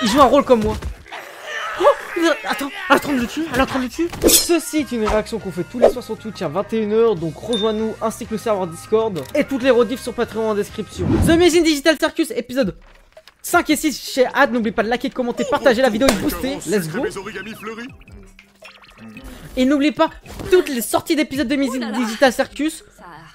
Il joue un rôle comme moi. Oh, attends, elle est en train de le tuer, elle est en train de le tuer. Ceci est une réaction qu'on fait tous les soirs sur Twitch à 21 h, donc rejoins-nous ainsi que le serveur Discord. Et toutes les rediffs sur Patreon en description. The Amazing Digital Circus, épisode 5 et 6 chez Ad. N'oubliez pas de liker, de commenter, partager la vidéo et booster. Let's go. Et n'oubliez pas toutes les sorties d'épisodes de Amazing Digital Circus.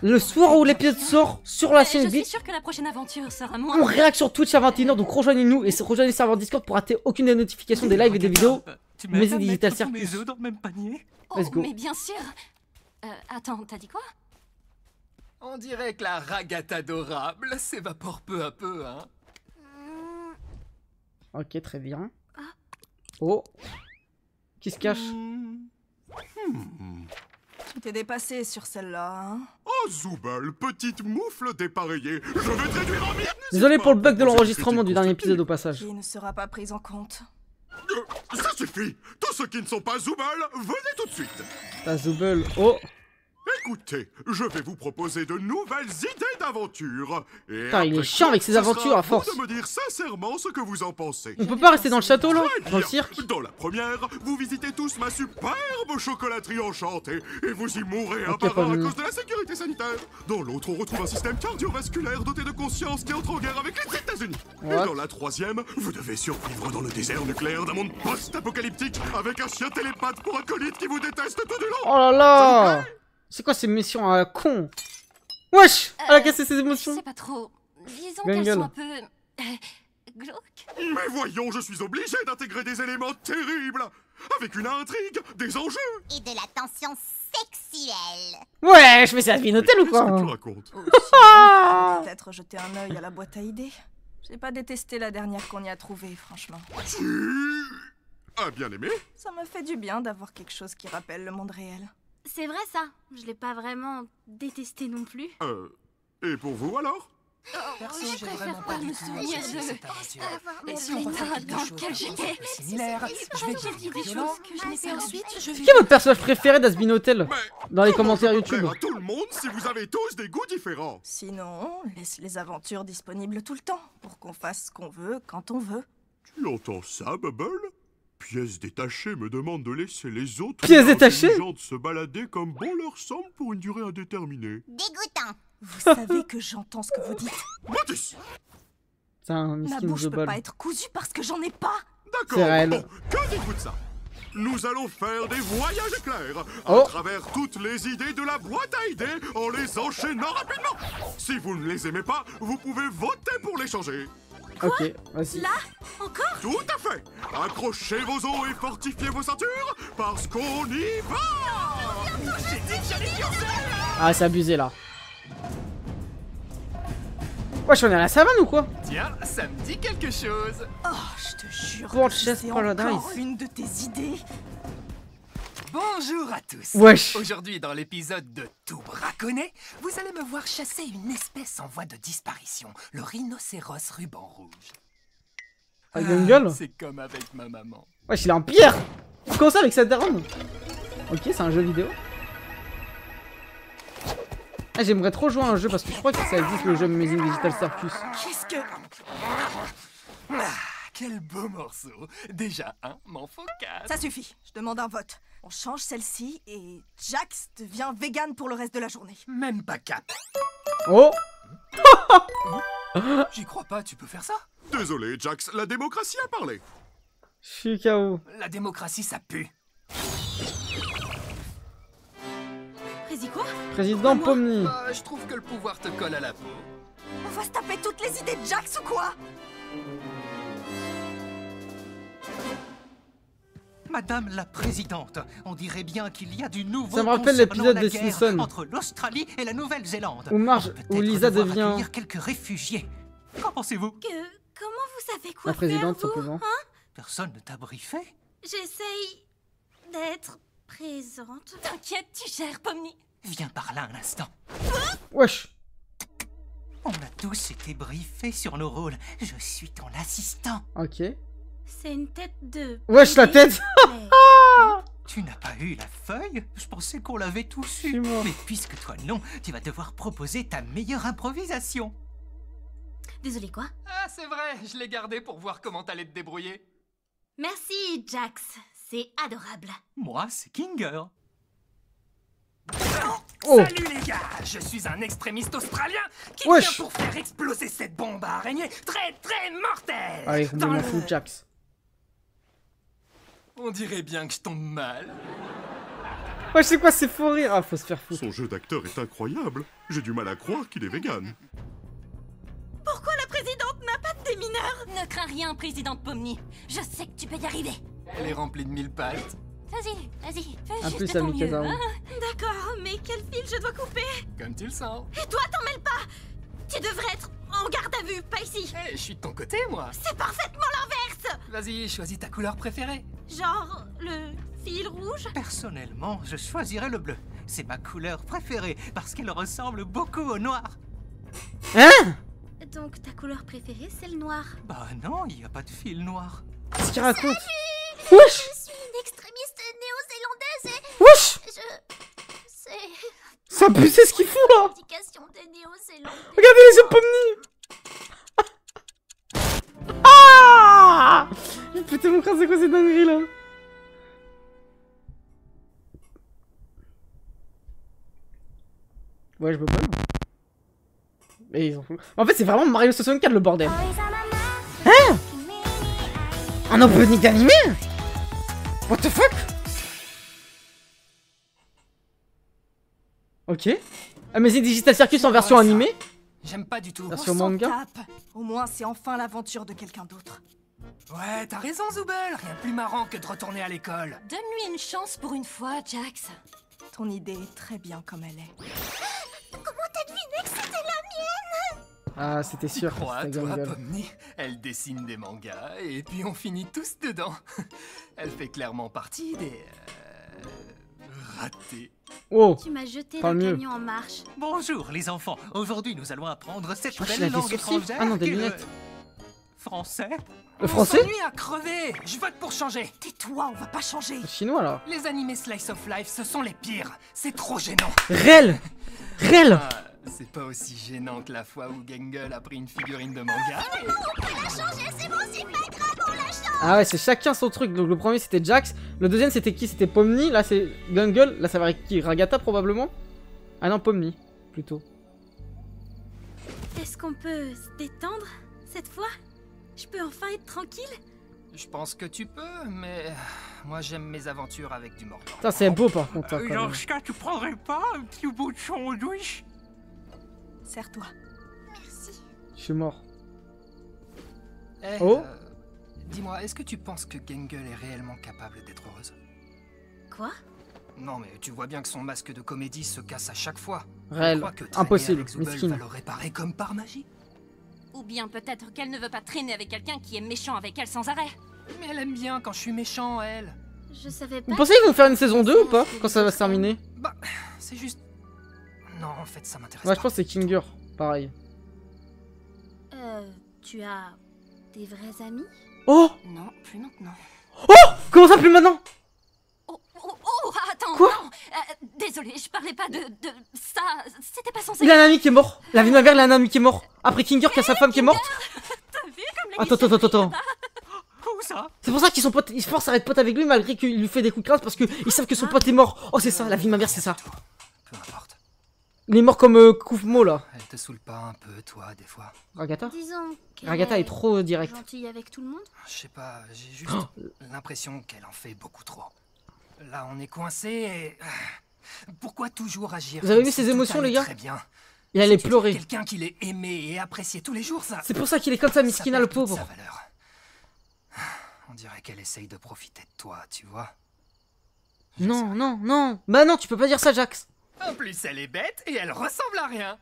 Le soir où l'épisode sort sur la chaîne Glitch, que la prochaine aventure sera moins... on réacte sur Twitch à 21 h, donc rejoignez-nous et rejoignez le serveur Discord pour rater aucune des notifications des lives et des vidéos. Amazing Digital Circus. Dans le même panier. Let's go. Mais bien sûr. Attends, t'as dit quoi? On dirait que la ragate adorable s'évapore peu à peu, hein. Ok, très bien. Oh. Qui se cache? Tu t'es dépassé sur celle-là, hein? Oh Zooble, petite moufle dépareillée, je vais te réduire en miettes. Désolé pour le bug de l'enregistrement du dernier épisode au passage. Qui ne sera pas prise en compte. Ça suffit. Tous ceux qui ne sont pas Zooble, venez tout de suite. La Zooble. Oh. Écoutez, je vais vous proposer de nouvelles idées d'aventure. Putain, il est chiant avec ses aventures à force. De me dire sincèrement ce que vous en pensez. On peut pas rester dans le château là? Dans le cirque? Dans la première, vous visitez tous ma superbe chocolaterie enchantée et vous y mourrez un Ok, par pas un à mieux. cause de la sécurité sanitaire. Dans l'autre, on retrouve un système cardiovasculaire doté de conscience qui entre en guerre avec les États-Unis. Et What? dans la troisième, vous devez survivre dans le désert nucléaire d'un monde post-apocalyptique avec un chien télépathe pour acolyte qui vous déteste tout du long. Oh là là. C'est quoi ces missions à la con? Wesh. Elle a cassé ses Je émotions. sais pas trop. Disons Gueule. qu'elles sont un peu... glauques. Mais voyons, je suis obligé d'intégrer des éléments terribles. Avec une intrigue, des enjeux. Et de la tension sexuelle. Wesh, mais c'est Admin Hotel ou Qu'est-ce quoi? que tu racontes? Ou sinon, peut-être jeter un œil à la boîte à idées. J'ai pas détesté la dernière qu'on y a trouvée, franchement. Tu as bien aimé? Ça me fait du bien d'avoir quelque chose qui rappelle le monde réel. C'est vrai ça, je l'ai pas vraiment détesté non plus. Et pour vous alors? Perso, je j'ai préfère vraiment pas pas me du tout souvenir accroché de- cette aventure. Mais Et si on partait l'état quelque dans chose lequel d'un j'étais. peu similaire, je vais J'ai dit devenir des violent. choses que je n'ai fait ensuite. Je vais... Qui est votre personnage préféré d'Admin Hotel? Mais Dans les comment commentaires je peux YouTube. plaire à tout le monde si vous avez tous des goûts différents. Sinon, laisse les aventures disponibles tout le temps, pour qu'on fasse ce qu'on veut, quand on veut. Tu entends ça, Bubble? Pièces détachées me demandent de laisser les autres Pièces détachées intelligentes se balader comme bon leur semble pour une durée indéterminée. Dégoûtant. Vous savez que j'entends ce que vous dites. Mathis! C'est un Ma miskin bouche peut Zooble. pas être cousue parce que j'en ai pas. D'accord. C'est réel. Bon, que dites-vous de ça? Nous allons faire des voyages éclairs à Oh. travers toutes les idées de la boîte à idées en les enchaînant rapidement. Si vous ne les aimez pas, vous pouvez voter pour les changer. Ok, vas-y. Tout à fait. Accrochez vos os et fortifiez vos ceintures parce qu'on y va. Ah, c'est abusé là. Wesh, on est à la savane ou quoi? Tiens, ça me dit quelque chose. Oh, je te jure Pour que Chess c'est Paradise. encore une de tes idées. Bonjour à tous. Wesh. Aujourd'hui, dans l'épisode de Tout braconner, vous allez me voir chasser une espèce en voie de disparition, le rhinocéros ruban rouge. Ah, il a une gueule. C'est comme avec ma maman. Wesh, il est en pierre. Comment ça avec sa daronne? Ok, c'est un jeu vidéo. Ah, j'aimerais trop jouer à un jeu parce que je crois que ça existe le jeu Amazing Digital Circus. Qu'est-ce que... Ah, quel beau morceau. Déjà un, m'en faut 4. Ça suffit, je demande un vote. On change celle-ci et Jax devient vegan pour le reste de la journée. Même pas 4. Oh. J'y crois pas, tu peux faire ça? Désolé, Jax, la démocratie a parlé. Je suis KO. La démocratie, ça pue. Prési quoi? Président Pomni. Je trouve que le pouvoir te colle à la peau. On va se taper toutes les idées de Jax ou quoi? Madame la Présidente, on dirait bien qu'il y a du nouveau Ça me rappelle concernant l'épisode la des guerre Simpsons. entre l'Australie et la Nouvelle-Zélande. Où Marge, Peut-être où Lisa devoir devient accueillir quelques réfugiés. Qu'en pensez-vous? Comment vous savez quoi la présidente faire, vous simplement. Personne ne t'a briefé? J'essaye d'être présente. T'inquiète, tu gères, Pomni. Viens par là un instant. Wesh. On a tous été briefés sur nos rôles. Je suis ton assistant. Ok. C'est une tête de... Wesh, la tête. mais- Tu n'as pas eu la feuille? Je pensais qu'on l'avait tous Je suis eu. mort. Mais puisque toi non, tu vas devoir proposer ta meilleure improvisation. Désolé, quoi? Ah, c'est vrai, je l'ai gardé pour voir comment t'allais te débrouiller. Merci, Jax. C'est adorable. Moi, c'est Kinger. Oh. Salut les gars, je suis un extrémiste australien qui Wesh. vient pour faire exploser cette bombe à araignée très très mortelle. Allez, Dans complètement le- fou, Jax. On dirait bien que je tombe mal. Ouais, je sais quoi, c'est faux rire. Ah, faut se faire foutre. Son jeu d'acteur est incroyable. J'ai du mal à croire qu'il est vegan. Pourquoi la présidente n'a pas de démineur? Ne crains rien, présidente Pomni. Je sais que tu peux y arriver. Elle est remplie de mille pattes. Vas-y, fais Un juste plus, ton ami mieux. Kazao. hein. D'accord, mais quel fil je dois couper? Comme tu le sens. Et toi, t'en mêles pas! Tu devrais être en garde à vue, pas ici! Eh, je suis de ton côté, moi. C'est parfaitement l'inverse! Vas-y, choisis ta couleur préférée. Genre, le fil rouge? Personnellement, je choisirais le bleu. C'est ma couleur préférée parce qu'elle ressemble beaucoup au noir. Hein? Donc ta couleur préférée, c'est le noir. Bah non, il n'y a pas de fil noir. Qu'est-ce qu'il raconte? Wesh! Je suis une extrémiste néo-zélandaise et Wesh! c'est C'est abusé ce qu'il fout là! l'indication des néo-zélandais. Regardez les yeux Pomni! Ah! Il peut tellement craser quoi ces dingueries là? Ouais, je peux pas. Non. Mais ils en foutent. En fait, c'est vraiment Mario 64 le bordel. Hein? Un opening d'animé? What the fuck? Ok. Amazing Digital Circus en version Ouais, ça. animée? J'aime pas du tout. Version On s'en manga? tape. Au moins, c'est enfin l'aventure de quelqu'un d'autre. Ouais, t'as raison, Zoubel. Rien de plus marrant que de retourner à l'école. Donne-lui une chance pour une fois, Jax. Ton idée est très bien comme elle est. Ah, c'était sûr. Crois, c'était toi, Gangle. Pomni, elle dessine des mangas et puis on finit tous dedans. Elle fait clairement partie des... ratés. Oh! Tu m'as jeté Parle le mieux. camion en marche. Bonjour les enfants. Aujourd'hui, nous allons apprendre cette Ah, il a belle des langue sourcils. étrangère. Ah non, des qu'est le lunettes. Français. Le français? On s'ennuie à crever. Je vote pour changer. Tais-toi, on va pas changer. Le chinois là. Les animés Slice of Life, ce sont les pires. C'est trop gênant. Réel! Réel! Ah, c'est pas aussi gênant que la fois où Gangle a pris une figurine de manga. Ah ouais, c'est chacun son truc. Donc le premier c'était Jax. Le deuxième c'était qui? C'était Pomni. Là c'est Gangle. Là ça va être qui? Ragata probablement? Ah non, Pomni. Plutôt. Est-ce qu'on peut se détendre cette fois? Je peux enfin être tranquille? Je pense que tu peux, mais moi j'aime mes aventures avec du mordant. Putain, c'est beau par contre. Hein, quand même. Georgka, tu prendrais pas un petit bout de sandwich? Serre-toi. Je suis mort. Eh, Oh. dis-moi, est-ce que tu penses que Gangle est réellement capable d'être heureuse? Quoi? Non, mais tu vois bien que son masque de comédie se casse à chaque fois. Réel. Tu crois que traîner Impossible. avec Zoubel Mesquine. va le réparer comme par magie? Ou bien peut-être qu'elle ne veut pas traîner avec quelqu'un qui est méchant avec elle sans arrêt. Mais elle aime bien quand je suis méchant, elle. Je savais pas. Vous pensez qu'ils vont faire une saison 2 ou pas? Quand ça va se terminer? Bah, c'est juste... Non, en fait, ça m'intéresse Ouais, je pas. pense que c'est Kinger. Pareil. Tu as des vrais amis? Oh! Non, plus maintenant. Comment ça plus maintenant? Oh, attends, Quoi? non. Désolé, je parlais pas de ça. C'était pas censé. Il a un ami qui est mort. La vie de ma mère, il a un ami qui est mort. Après Kinger qui a sa femme qui est morte. T'as vu comme les Attends. Où ça? C'est pour ça qu'ils sont potes, ils se forcent à être potes avec lui malgré qu'il lui fait des coups de crasse parce qu'ils savent que son pote est mort. Oh, c'est ça, la vie de ma mère, c'est ça. Peu importe. Il est mort comme Koufmo là. Elle te saoule pas un peu, toi, des fois? Ragata? Disons qu'elle Ragata est trop direct. gentille avec tout le monde. Je sais pas, j'ai juste Oh. l'impression qu'elle en fait beaucoup trop. Là, on est coincé et... Pourquoi toujours agir Vous avez comme vu si ses tout émotions, allait les gars? Très bien. Il allait Si tu dis pleurer. Quelqu'un qu'il ait aimé et apprécié tous les jours, ça... C'est pour ça qu'il est comme ça, ça Miskina perd le toute pauvre. sa valeur. On dirait qu'elle essaye de profiter de toi, tu vois. Non. Bah non, tu peux pas dire ça, Jax. En plus, elle est bête et elle ressemble à rien.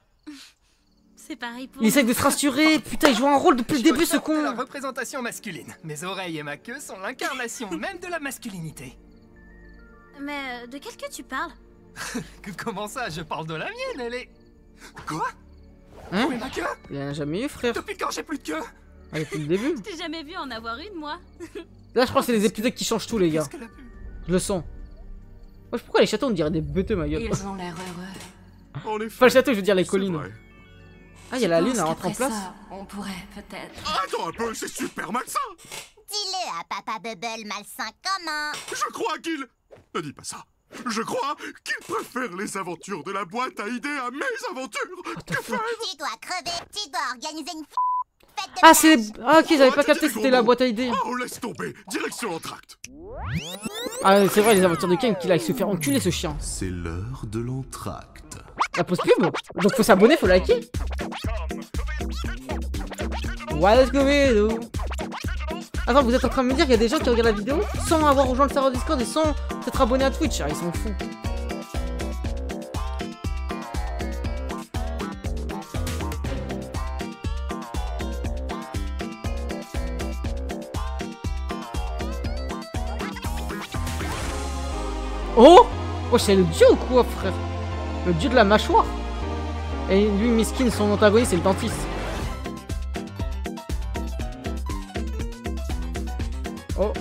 C'est pareil pour Il essaie moi. de se rassurer. Putain, il joue un rôle depuis le Je suis début, au ce top de la con. représentation masculine. Mes oreilles et ma queue sont l'incarnation même de la masculinité. Mais de quel que tu parles? Comment ça, je parle de la mienne, elle est... Quoi? Hein? Où est ma queue? Il en a jamais eu, frère. Depuis quand j'ai plus de queue? Ah, depuis le début. Je t'ai jamais vu en avoir une, moi. Là, je crois que c'est les épisodes qui changent tout, les gars. Qu'est-ce qu'elle a pu? Je le sens. Wesh, pourquoi les châteaux, on dirait des beuteux, ma gueule? Ils ont l'air heureux. En effet. Pas le château, je veux dire les c'est collines. vrai. Ah, il y a la lune à rentrer en place. On pourrait peut-être... Attends un peu, c'est super malsain. Dis-le à Papa Bubble malsain comment? Je crois qu'il... Ne dis pas ça. Je crois qu'il préfère les aventures de la boîte à idées à mes aventures. Que faire? Tu dois crever, tu dois organiser une fête de Ah, c'est... village. Ah, ok, j'avais pas tu capté dis que c'était la gros boîte à idées. Oh, laisse tomber. Direction l'entracte. Ah, c'est vrai, les aventures de Ken qu'il aille se faire enculer ce chien. C'est l'heure de l'entracte. La pause pub. Donc faut s'abonner, faut liker. What is going on? Attends, vous êtes en train de me dire qu'il y a des gens qui regardent la vidéo sans avoir rejoint le serveur Discord et sans s'être abonné à Twitch. Ah, ils s'en foutent. Oh! Oh, c'est le dieu ou quoi, frère? Le dieu de la mâchoire. Et lui, Miskin, son antagoniste, c'est le dentiste. Oh.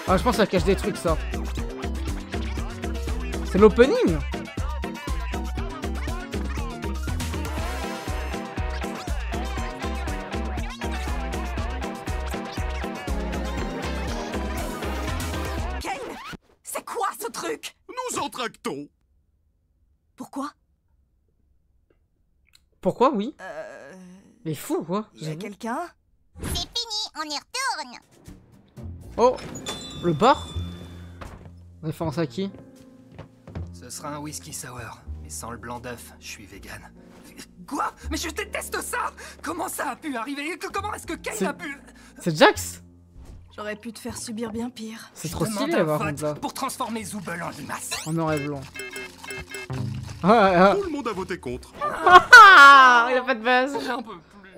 Ah, je pense que ça cache des trucs, ça. C'est l'opening. Kane, c'est quoi ce truc? Nous entractons. Pourquoi? Pourquoi, oui? Mais fou, quoi. Y a quelqu'un? C'est fini, on y retourne. Oh, le bar? Référence à qui? Ce sera un whisky sour, mais sans le blanc d'œuf, je suis vegan. Quoi? Mais je déteste ça! Comment ça a pu arriver? Comment est-ce que Kane a pu... C'est Jax? J'aurais pu te faire subir bien pire. C'est trop Demande stylé, un par vote contre, ça. pour transformer Zooble en limace. En noir et blanc. Ah, Tout le monde a voté contre. ah, il a pas de base. J'en peux plus.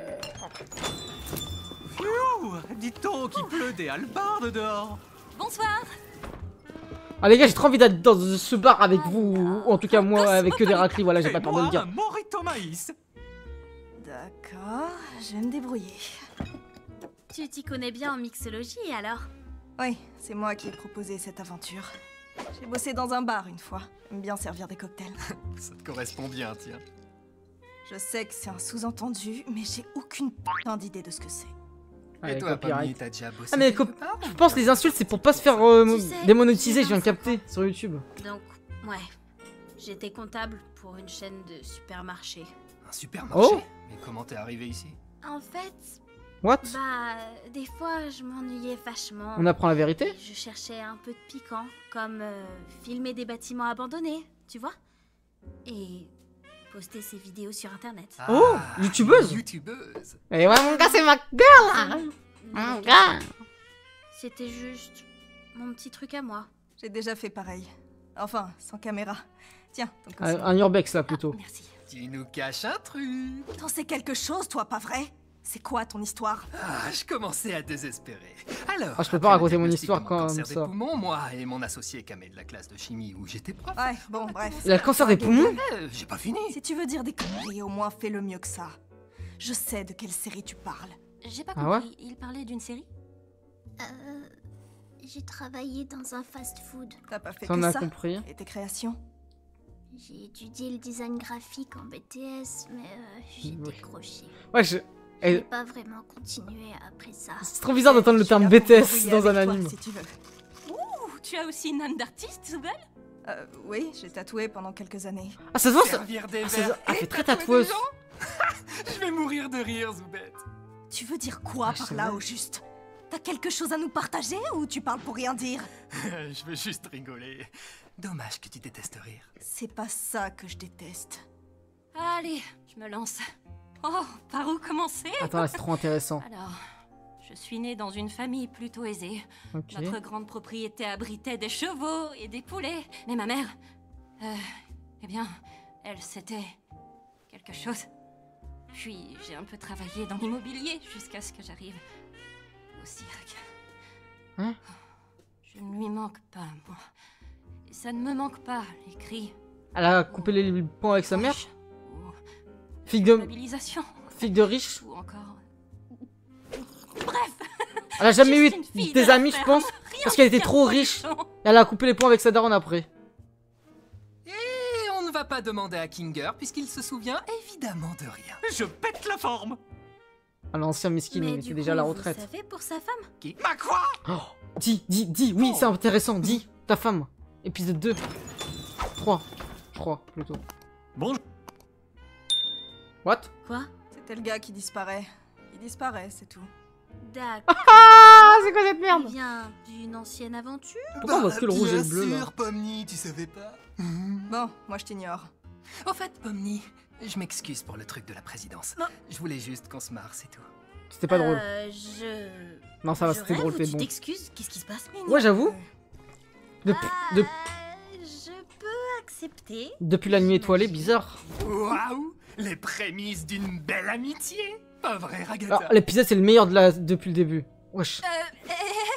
Ouh, dites donc, il pleut des hallebardes dehors. Bonsoir. Ah, les gars, j'ai trop envie d'être dans ce bar avec vous. Ou en tout cas, moi, avec que des raclis. Voilà, j'ai pas peur de le dire. Un morito maïs. D'accord, je vais me débrouiller. Tu t'y connais bien en mixologie alors? Oui, c'est moi qui ai proposé cette aventure. J'ai bossé dans un bar une fois. J'aime bien servir des cocktails. Ça te correspond bien, tiens. Je sais que c'est un sous-entendu, mais j'ai aucune putain d'idée de ce que c'est. Ouais, Et toi, copyright. Pomni, t'as déjà bossé Ah, mais quelque part, je pense que les insultes, c'est pour pas se faire Tu sais, démonétiser, je viens de j'ai capter sur YouTube. Donc, ouais. J'étais comptable pour une chaîne de supermarchés. Un supermarché? Oh. Mais comment t'es arrivé ici? En fait, What? bah, des fois, je m'ennuyais vachement. On apprend la vérité? Et je cherchais un peu de piquant, comme filmer des bâtiments abandonnés, tu vois? Et poster ces vidéos sur internet. Oh, youtubeuse. Youtubeuse. Et ouais, mon gars, c'est ma gueule, là. Mais Mon gars. c'était juste mon petit truc à moi. J'ai déjà fait pareil. Enfin, sans caméra. Tiens, ton Un, cossin. un urbex, là, plutôt. Merci. Tu nous caches un truc. T'en sais quelque chose, toi, pas vrai? C'est quoi ton histoire? Ah, je commençais à désespérer. Alors, Ah, je peux pas après raconter le mon diagnostic histoire de mon comme cancer ça. des poumons, moi et mon associé Kamé de la classe de chimie où j'étais prof. Ouais, bon, bref. Il a le cancer des poumons? J'ai pas fini. Si tu veux dire des conneries, au moins fais-le mieux que ça. Je sais de quelle série tu parles. J'ai pas Ah compris. Il parlait d'une série? J'ai travaillé dans un fast-food. T'as pas fait Ça, on que a ça? compris. Et tes créations? J'ai étudié le design graphique en BTS, mais j'ai Oui. décroché. Ouais, J'ai eh, pas vraiment continué après ça. c'est trop bizarre d'entendre le Je suis terme là pour BTS m'embrouiller dans un avec toi, anime. si tu veux. Ouh, tu as aussi une âme d'artiste, Zooble? Oui, j'ai tatoué pendant quelques années. Ah, ça se voit, ça. Servir des Ah, ça- verres elle et fait très tatouer des tatoueuse. gens. Je vais mourir de rire, Zoubette. Tu veux dire quoi je par sais là, pas. au juste? T'as quelque chose à nous partager ou tu parles pour rien dire? Je veux juste rigoler. Dommage que tu détestes rire. C'est pas ça que je déteste. Allez, je me lance. Oh, par où commencer? Attends, là, c'est trop intéressant. Alors, je suis née dans une famille plutôt aisée. Ok. Notre grande propriété abritait des chevaux et des poulets. Mais ma mère... eh bien, elle, c'était... quelque chose. Puis, j'ai un peu travaillé dans l'immobilier jusqu'à ce que j'arrive au cirque. Hein? Je ne lui manque pas, moi. Et ça ne me manque pas, les cris. Elle a coupé les ponts avec sa mère? Ou Fille de mobilisation. riche? Ou encore... Elle a jamais eu Juste une fille des de la amis, je ferme. pense. Rien Parce qu'elle était de trop bien riche. méchant. Elle a coupé les ponts avec sa daronne après. Et on ne va pas demander à Kinger puisqu'il se souvient évidemment de rien. Je pète la forme. Ah, l'ancien miskin, il Mais était du déjà coup, à la vous retraite. savez pour sa femme? Ma quoi? Oh, dis, oui, c'est intéressant, dis, ta femme. Épisode 2. 3, je crois, plutôt. Bonjour. What? Quoi? C'était le gars qui disparaît. Il disparaît, c'est tout. D'accord. Ah, c'est quoi cette Il merde? vient d'une ancienne aventure? Pourquoi on voit que le rouge et le bleu, Bien là? sûr, Pomni, tu savais pas? Bon, moi je t'ignore. En fait, Pomni, je m'excuse pour le truc de la présidence. Non. Je voulais juste qu'on se marre, c'est tout. C'était pas drôle. Non, ça va, Je c'était rêve drôle, ou t'es tu bon. t'excuses? Qu'est-ce qui se passe? Ouais, j'avoue. Je peux accepter. Depuis la nuit étoilée, bizarre. Waouh! Les prémices d'une belle amitié! Pas vrai, Ragata? Alors, l'épisode, c'est le meilleur depuis le début. Wesh.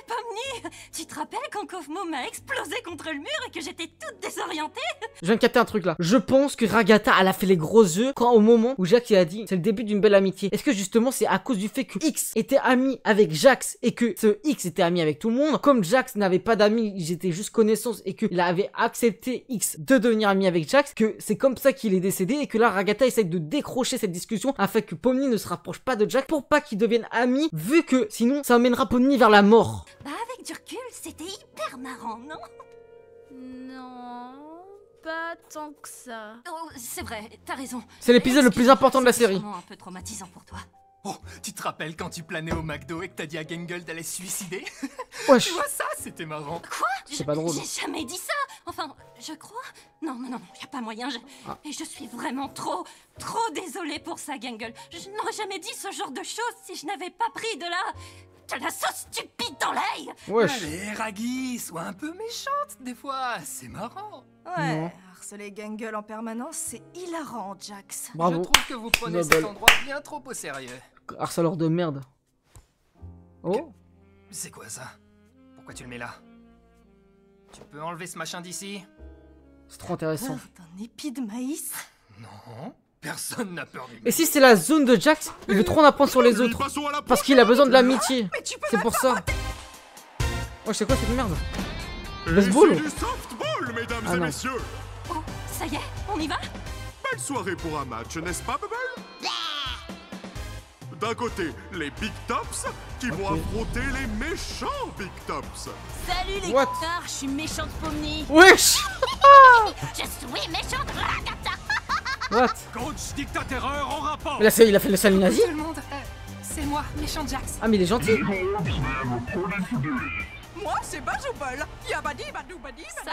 Pomni, tu te rappelles quand Kofmo m'a explosé contre le mur et que j'étais toute désorientée? Je viens de capter un truc là. Je pense que Ragata, elle a fait les gros yeux quand au moment où Jax il a dit c'est le début d'une belle amitié. Est-ce que justement c'est à cause du fait que X était ami avec Jax et que ce X était ami avec tout le monde? Comme Jax n'avait pas d'amis, ils étaient juste connaissances et qu'il avait accepté X de devenir ami avec Jax, que c'est comme ça qu'il est décédé et que là Ragata essaie de décrocher cette discussion afin que Pomni ne se rapproche pas de Jax pour pas qu'ils deviennent amis, vu que sinon ça amènera Pomni vers la mort. Bah avec du recul, c'était hyper marrant, non? Non, pas tant que ça. Oh, c'est vrai, t'as raison. C'est l'épisode le plus important de la série. C'est sûrement un peu traumatisant pour toi. Oh, tu te rappelles quand tu planais au McDo et que t'as dit à Gangle d'aller se suicider? Wesh. Tu vois ça, c'était marrant. Quoi? C'est pas drôle. J'ai jamais dit ça. Enfin, je crois. Non, y a pas moyen. Ah. Et je suis vraiment trop désolée pour ça, Gangle. Je n'aurais jamais dit ce genre de choses si je n'avais pas pris de la sauce stupide dans l'œil. Wesh. Allez, Raggy, sois un peu méchante des fois, c'est marrant. Ouais, Non. harceler Gangle en permanence, c'est hilarant, Jax. Bravo. Je trouve que vous prenez Nobel. cet endroit bien trop au sérieux. Harceleur de merde. Oh. C'est quoi ça? Pourquoi tu le mets là? Tu peux enlever ce machin d'ici? C'est trop intéressant. Un épi de maïs? Non, personne n'a peur du Et si c'est la zone de Jax, il veut trop en apprendre sur les Lui, autres. passons à la Parce qu'il a besoin de l'amitié. Mais tu peux C'est pour ça. Oh, c'est quoi cette merde? Et Baseball. c'est du softball, mesdames Ah et non. messieurs. Oh, ça y est, on y va? Belle soirée pour un match, n'est-ce pas, Bubble? D'un côté, les Big Tops qui vont Ok. affronter les méchants Big Tops. Salut les What? connards, je suis méchante Pomni. Wesh. Je suis méchante Ragata. What? Coach dictateur en rapport. Mais là, il a fait le salut nazi? Tout le monde, c'est moi, méchant Jax. Ah, mais il est gentil. Moi, c'est Bajoubol. Yabadi, badou, badi, Ça,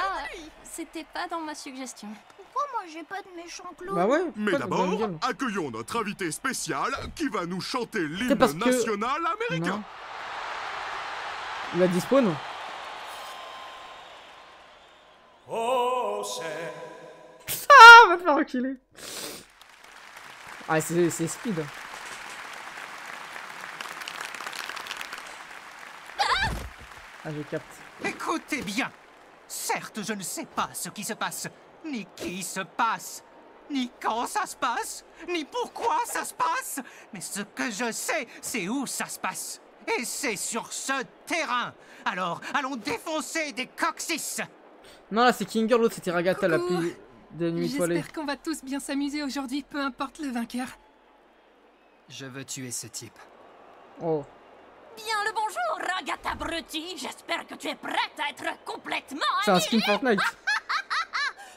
c'était pas dans ma suggestion. Pourquoi moi j'ai pas de méchant clown? Bah ouais. Mais pourquoi d'abord, t'as une gueule? accueillons notre invité spécial qui va nous chanter l'hymne parce que- national américain. Non. Il a dispawn. Ah, va te faire reculer. Ah, c'est speed. Ah, je capte. Écoutez bien. Certes, je ne sais pas ce qui se passe, ni qui se passe, ni quand ça se passe, ni pourquoi ça se passe. Mais ce que je sais, c'est où ça se passe. Et c'est sur ce terrain. Alors, allons défoncer des coccyx. Non, là, c'est Kinger, l'autre, c'était Ragata, la Coucou. plus de nuit étoilée. J'espère qu'on va tous bien s'amuser aujourd'hui, peu importe le vainqueur. Je veux tuer ce type. Oh. Bien le bonjour, Ragata Brutti. J'espère que tu es prête à être complètement C'est un skin Fortnite.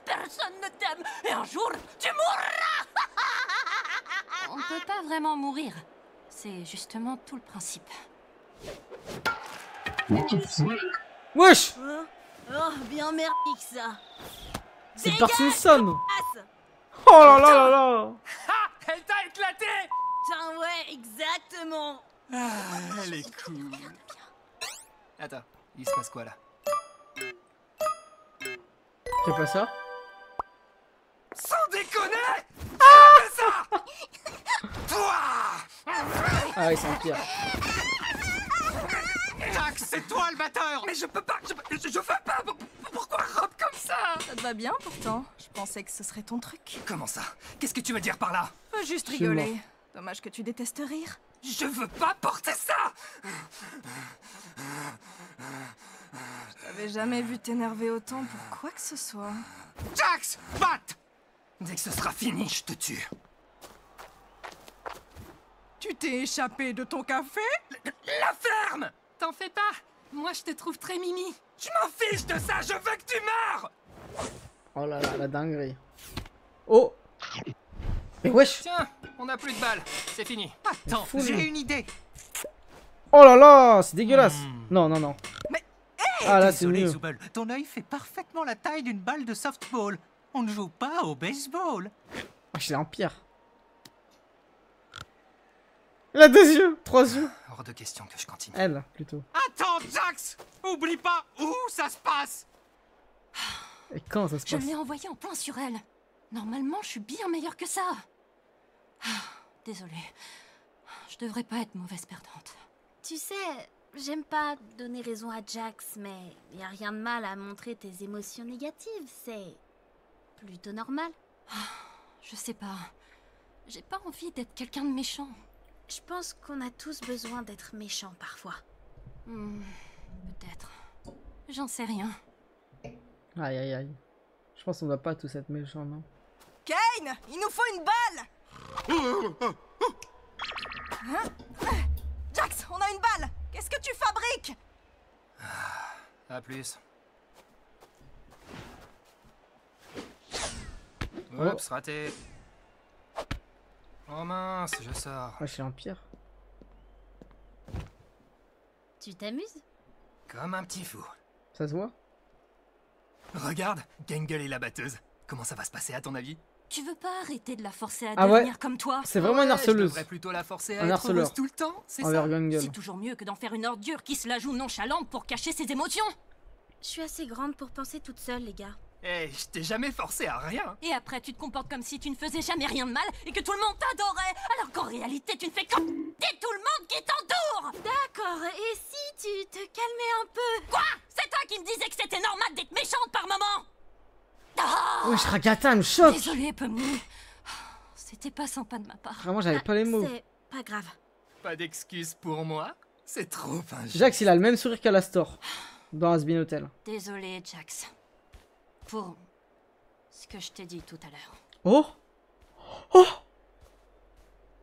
Personne ne t'aime et un jour, tu mourras. On peut pas vraiment mourir. C'est justement tout le principe. Wesh. Oh, bien merdique ça. C'est Bart Simpson. Passe. Oh là là là là. Ah, elle t'a éclaté! Putain, ouais, exactement. Ah, elle est cool. Attends, il se passe quoi là? C'est pas ça? Sans déconner! Ah, fais ça! Toi! Ah ouais, c'est un pire. Jax, c'est toi le batteur. Mais je peux pas, je veux pas! Pourquoi Rob comme ça? Ça te va bien pourtant. Je pensais que ce serait ton truc. Comment ça? Qu'est-ce que tu veux dire par là? Faut juste Je suis rigoler. Dommage que tu détestes rire. Je veux pas porter ça! J'avais jamais vu t'énerver autant pour quoi que ce soit. Jax, batte. Dès que ce sera fini, je te tue. Tu t'es échappé de ton café? La ferme! T'en fais pas. Moi, je te trouve très mimi. Je m'en fiche de ça, je veux que tu meurs! Oh là là, la dinguerie. Oh! Mais wesh! Tiens, on a plus de balles. C'est fini. Attends, fou, j'ai lui. une idée. Oh là là, c'est dégueulasse! Non, non, non. Mais, ah là, c'est Désolé, mieux. Zooble, ton œil fait parfaitement la taille d'une balle de softball. On ne joue pas au baseball. Ah, je l'ai en pire. Elle a 2 yeux, 3 yeux. Hors de question que je continue. Elle, plutôt. Attends, Jax! Oublie pas où ça se passe! Et quand ça se Je passe? l'ai envoyé en plein sur elle. Normalement, je suis bien meilleure que ça. Désolée. Je devrais pas être mauvaise perdante. Tu sais, j'aime pas donner raison à Jax, mais y a rien de mal à montrer tes émotions négatives, c'est plutôt normal. Je sais pas. J'ai pas envie d'être quelqu'un de méchant. Je pense qu'on a tous besoin d'être méchants parfois. Peut-être. J'en sais rien. Aïe aïe aïe. Je pense qu'on doit pas tous être méchants, non? Kane, il nous faut une balle! Hein? Jax, on a une balle! Qu'est-ce que tu fabriques? À plus. Oups, raté. Oh mince, je sors. Moi, je suis en pire. Tu t'amuses? Comme un petit fou. Ça se voit? Regarde, Gangle est la batteuse. Comment ça va se passer à ton avis? Tu veux pas arrêter de la forcer à Ah ouais. devenir comme toi? C'est vraiment une Je harceleuse. devrais plutôt la forcer à Un être harceleur. heureuse tout le temps, c'est ça? Envers Gangle. C'est toujours mieux que d'en faire une ordure qui se la joue nonchalante pour cacher ses émotions. Je suis assez grande pour penser toute seule, les gars. Eh, je t'ai jamais forcé à rien. Et après, tu te comportes comme si tu ne faisais jamais rien de mal et que tout le monde t'adorait, alors qu'en réalité, tu ne fais que d***er tout le monde qui t'entoure. D'accord, et si tu te calmais un peu? Quoi? C'est toi qui me disais que c'était normal d'être méchante par moment. Ah, Wesh, Ragata, elle me choque! désolée, Pomni. C'était pas sympa de ma part. Vraiment, j'avais pas les mots. C'est pas grave. Pas d'excuse pour moi? C'est trop injuste. Jax, il a le même sourire qu'à l'Astor. Dans Asbin Hotel. Désolée, Jax. Pour ce que je t'ai dit tout à l'heure. Oh! Oh!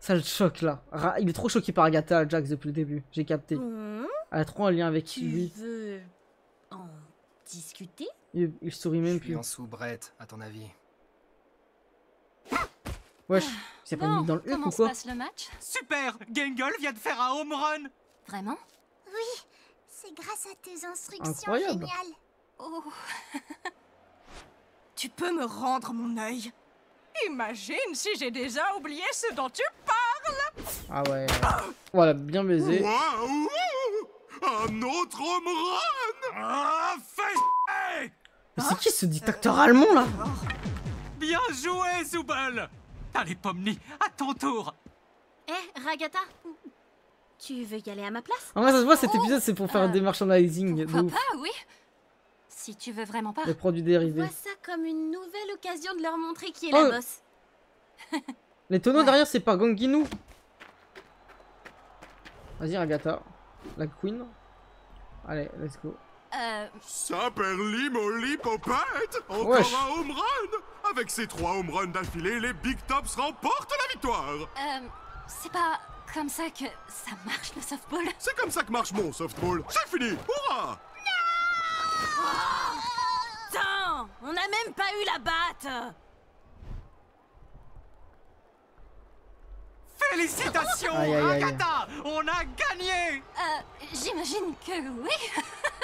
Ça le choque là. Il est trop choqué par Agatha, Jax, depuis le début. J'ai capté. Elle a trop un lien avec Tu lui. veux en discuter? Il sourit Je même suis plus. en soubrette, à ton avis. Wesh, il s'est pas Bon, mis dans le huc comment ou se quoi? passe le match? Super! Gangle vient de faire un home run! Vraiment? Oui, c'est grâce à tes instructions Incroyable. géniales. Oh, Tu peux me rendre mon œil? Imagine si j'ai déjà oublié ce dont tu parles! Ah ouais. Voilà, bien baisé. Waouh! Un autre home run! Ah, fais Mais c'est qui ce dictateur allemand là? Bien joué, Zooble! Allez, Pomni, à ton tour! Eh, Ragata? Tu veux y aller à ma place? En vrai, ça se voit, cet épisode c'est pour faire des merchandising de pourquoi ouf. pas, oui. Si tu veux vraiment pas. Les produits dérivés. Vois ça comme une nouvelle occasion de leur montrer qui est Oh. la boss. Les tonneaux derrière, c'est pas Ganginou. Vas-y, Agatha. La queen. Allez, let's go. Saperli molly popette! Encore Wesh. un home run! Avec ces 3 home runs d'affilée, les Big Tops remportent la victoire! C'est pas comme ça que ça marche le softball. C'est comme ça que marche mon softball. C'est fini! Hurrah! Putain! On n'a même pas eu la batte! Félicitations, Aïe, aïe, aïe. Agatha! On a gagné! J'imagine que oui.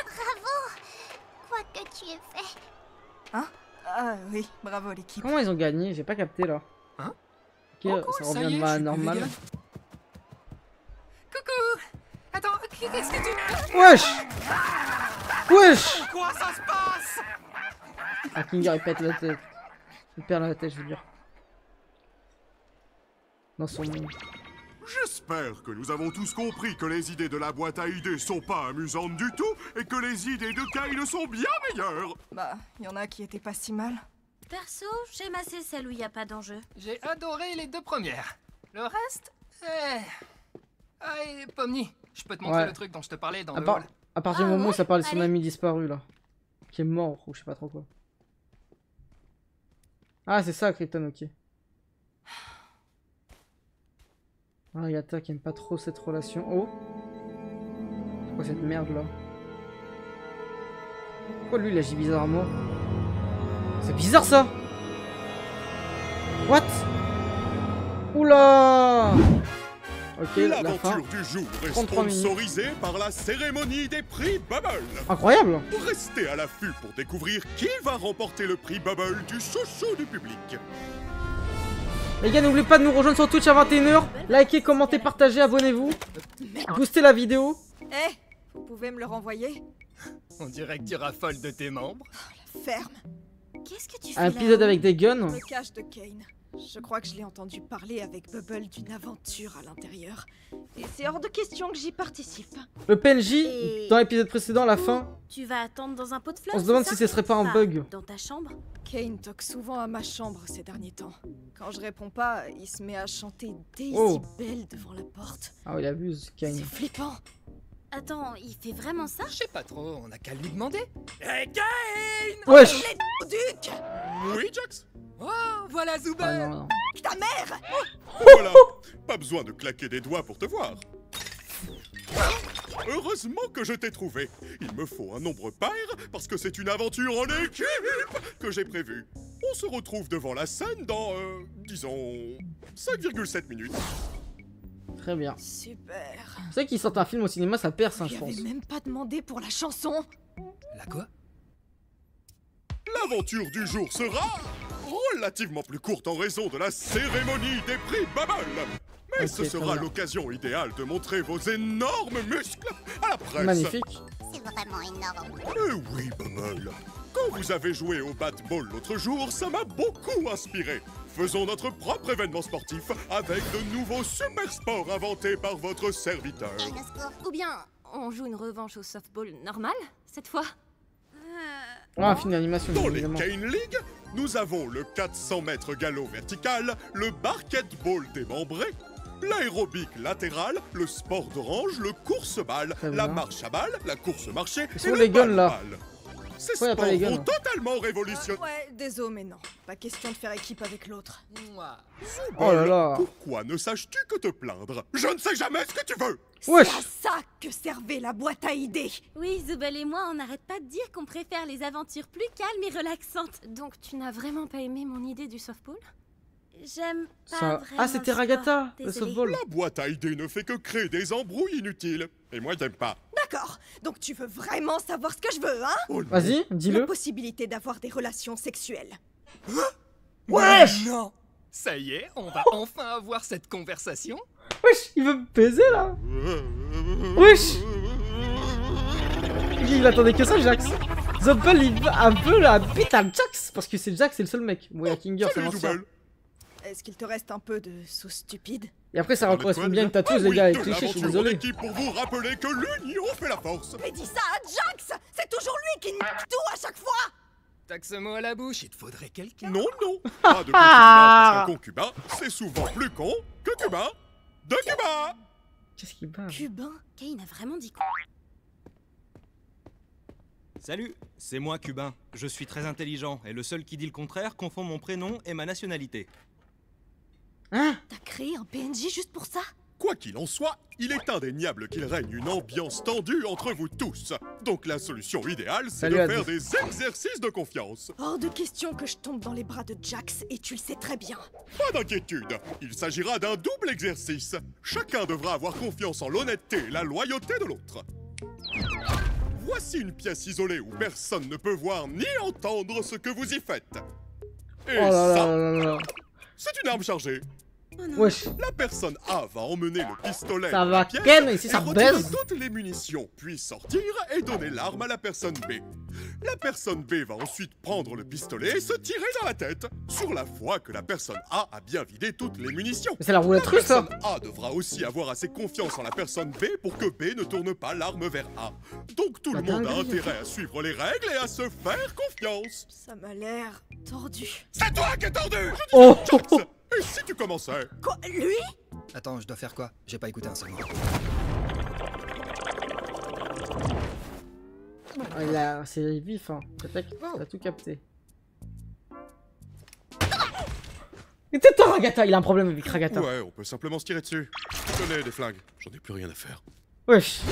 Bravo! Quoi que tu aies fait. Ah oui, bravo l'équipe. Comment ils ont gagné? J'ai pas capté là. Hein? Ok, Oh, cool, ça ça revient y de est, ma je suis plus normale. vegan. Coucou! Attends, qu'est-ce que tu... Wesh! Wesh! Quoi ça se passe? Ah, Kinger il pète la tête. Il perd la tête, je veux dire. Dans son monde. J'espère que nous avons tous compris que les idées de la boîte à idées sont pas amusantes du tout et que les idées de Kyle sont bien meilleures. Bah, y en a qui étaient pas si mal. Perso, j'aime assez celle où il n'y a pas d'enjeu. J'ai adoré les 2 premières. Le reste, Ah, et Pomni, je peux te montrer Ouais. le truc dont je te parlais dans À, le part, hall. à partir du Ah moment où ouais? ça parle de son Allez. ami disparu là. Qui est mort ou je sais pas trop quoi. Ah, c'est ça, Krypton, ok. Ah, Yata qui aime pas trop cette relation. Oh. C'est quoi cette merde là? Pourquoi lui il agit bizarrement? C'est bizarre ça! What? Oula! Ok, la fin. L'aventure du jour est 33 minutes. sponsorisée par la cérémonie des prix Bubble. Incroyable! Restez à l'affût pour découvrir qui va remporter le prix Bubble du chouchou du public. Les gars, n'oubliez pas de nous rejoindre sur Twitch à 21h. Likez, commentez, partagez, abonnez-vous. Boostez la vidéo. Eh, vous pouvez me le renvoyer? On dirait que tu raffoles de tes membres. Ferme. Qu'est-ce que tu fais Un là? épisode avec des guns. Le cache de Kane. Je crois que je l'ai entendu parler avec Bubble d'une aventure à l'intérieur. Et c'est hors de question que j'y participe. Le PNJ, Et- dans l'épisode précédent, à la fin, Tu vas attendre dans un pot de fleurs? on se demande c'est si ça? ce serait pas un Enfin, bug. Dans ta chambre? Kane toque souvent à ma chambre ces derniers temps. Quand je réponds pas, il se met à chanter Daisy Oh. Bell devant la porte. Ah, il abuse, Kane. C'est flippant. Attends, il fait vraiment ça? Je sais pas trop, on a qu'à lui demander. Hey Kane! Wesh! Duc! Oui, Jax? Oh, voilà Zubel! Ah, non, non. Ta mère! Voilà. Pas besoin de claquer des doigts pour te voir. Heureusement que je t'ai trouvé. Il me faut un nombre pair parce que c'est une aventure en équipe que j'ai prévue. On se retrouve devant la scène dans, disons, 5,7 minutes. Très bien. Super. C'est vrai qu'ils sortent un film au cinéma, ça perce, hein, Je je lui pense. avais même pas demandé pour la chanson. La quoi? L'aventure du jour sera relativement plus courte en raison de la cérémonie des prix Bubble. Mais Ok, ce très sera bien. l'occasion idéale de montrer vos énormes muscles à la presse. Magnifique. C'est vraiment énorme. Oui, Bubble. Quand vous avez joué au bat-ball l'autre jour, ça m'a beaucoup inspiré. Faisons notre propre événement sportif avec de nouveaux super sports inventés par votre serviteur. Et le score. Ou bien, on joue une revanche au softball normal, cette fois? Ah, un film d'animation, Dans bien les évidemment. Kane League, nous avons le 400 mètres galop vertical, le basketball démembré, l'aérobic latéral, le sport d'orange, le course-balle, Très la bien. marche à balle, la course marché Ils sont et où le les guns, là? balle-balle. Ces Pourquoi y a pas sports les guns? vont totalement révolutionner. Ouais, désolé, mais non. Pas question de faire équipe avec l'autre. Moi. Oh là là. Pourquoi ne saches-tu que te plaindre? Je ne sais jamais ce que tu veux. Wesh! C'est à ça que servait la boîte à idées. Oui, Zubel et moi, on n'arrête pas de dire qu'on préfère les aventures plus calmes et relaxantes. Donc tu n'as vraiment pas aimé mon idée du softball? J'aime pas Ça... vraiment Ah, c'était le Ragata, sport, le désolée. softball. La boîte à idées ne fait que créer des embrouilles inutiles. Et moi, j'aime pas. D'accord. Donc tu veux vraiment savoir ce que je veux, hein? Oh non. Vas-y, La dis-le. possibilité d'avoir des relations sexuelles. Wesh! Non! Ça y est, on va enfin avoir cette conversation. Wesh, il veut me baiser là? Wesh! Il attendait que ça, Jax. Zopel, il veut un peu la bite à Jax. Parce que c'est Jax, c'est le seul mec. Bon, il y a Kinger, c'est Salut, l'ancien. Zubel. Est-ce qu'il te reste un peu de sauce stupide? Et après, ça correspond bien à une tatoueuse, Ah les gars. oui, Avec de cliché, je suis l'aventure en désolé. équipe pour vous rappeler que l'union fait la force. Mais dis ça à Jax! C'est toujours lui qui nique tout à chaque fois! T'as que ce mot à la bouche, il te faudrait quelqu'un. Non, non, pas de concubinage parce qu'un concubin, c'est souvent plus con que cubain de Cuba. Qu'est-ce qu'il bat? Cubain? Kane a vraiment dit quoi? Salut, c'est moi Cubain. Je suis très intelligent et le seul qui dit le contraire confond mon prénom et ma nationalité. Hein? T'as créé un PNJ juste pour ça? Quoi qu'il en soit, il est indéniable qu'il règne une ambiance tendue entre vous tous. Donc la solution idéale, c'est Salut, de Adi. faire des exercices de confiance. Hors de question que je tombe dans les bras de Jax, et tu le sais très bien. Pas d'inquiétude, il s'agira d'un double exercice. Chacun devra avoir confiance en l'honnêteté et la loyauté de l'autre. Voici une pièce isolée où personne ne peut voir ni entendre ce que vous y faites. Et Oh là là ça, là là là. c'est une arme chargée. Wesh. La personne A va emmener le pistolet Ça dans va la pièce ken, ici et ça retirer baise. toutes les munitions, puis sortir et donner l'arme à la personne B. La personne B va ensuite prendre le pistolet et se tirer dans la tête, sur la foi que la personne A a bien vidé toutes les munitions. Mais c'est la roulette La russe, ça. personne A devra aussi avoir assez confiance en la personne B pour que B ne tourne pas l'arme vers A. Donc tout le La monde a dinguerie. intérêt à suivre les règles et à se faire confiance. Ça m'a l'air tordu. C'est toi qui es tordu! Je dis Oh. Jax. Et si tu commençais? Quoi? Lui? Attends, je dois faire quoi? J'ai pas écouté un seul mot. Ah, c'est vif, hein. T'as tout capté. Et t'es Ragata, il a un problème avec Ragata. Ouais, on peut simplement se tirer dessus. Tenez, des flingues. J'en ai plus rien à faire. Wesh.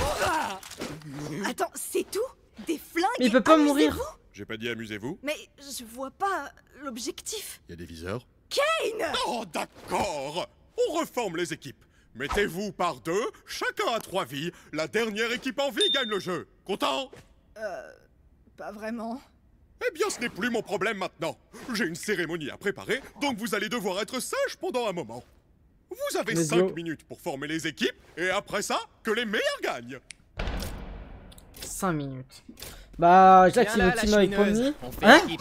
Attends, c'est tout? Des flingues? Mais il peut pas Amusez-vous? mourir. J'ai pas dit amusez-vous. Mais je vois pas l'objectif. Il y a des viseurs. Kane! Oh, d'accord. On reforme les équipes. Mettez-vous par deux, chacun a 3 vies. La dernière équipe en vie gagne le jeu. Content? Pas vraiment. Eh bien, ce n'est plus mon problème maintenant. J'ai une cérémonie à préparer, donc vous allez devoir être sage pendant un moment. Vous avez Let's 5 go. minutes pour former les équipes, et après ça, que les meilleurs gagnent. 5 minutes. Bah, j'active Viens le là, team la avec chemineuse. Pomni. On fait Hein? équipe.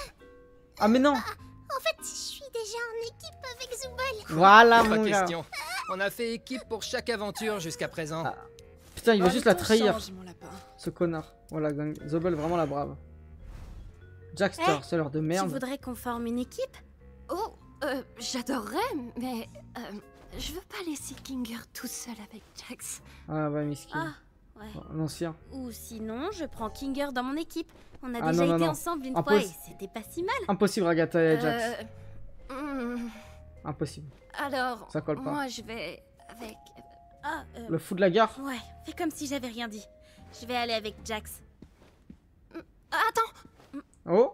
Ah, mais non. En fait, je suis déjà en équipe avec Zubel. Voilà, Pas mon gars. question. On a fait équipe pour chaque aventure jusqu'à présent. Ah. Putain, il va Oh, juste le la temps trahir, change, mon lapin. ce connard. Voilà, Zobel, vraiment la brave. Jackster, c'est l'heure de Tu merde. voudrais qu'on forme une équipe? Oh, j'adorerais, mais je veux pas laisser Kinger tout seul avec Jax. Ah, bah, miskin. Ah, ouais. L'ancien. Ou sinon, je prends Kinger dans mon équipe. On a Ah, déjà non, été non. ensemble une Impos- fois et c'était pas si mal. Impossible, Ragata et Jax. Impossible. Alors, Ça colle pas. moi je vais avec... Ah, Le fou de la gare. ouais, fais comme si j'avais rien dit. Je vais aller avec Jax. Attends, Oh.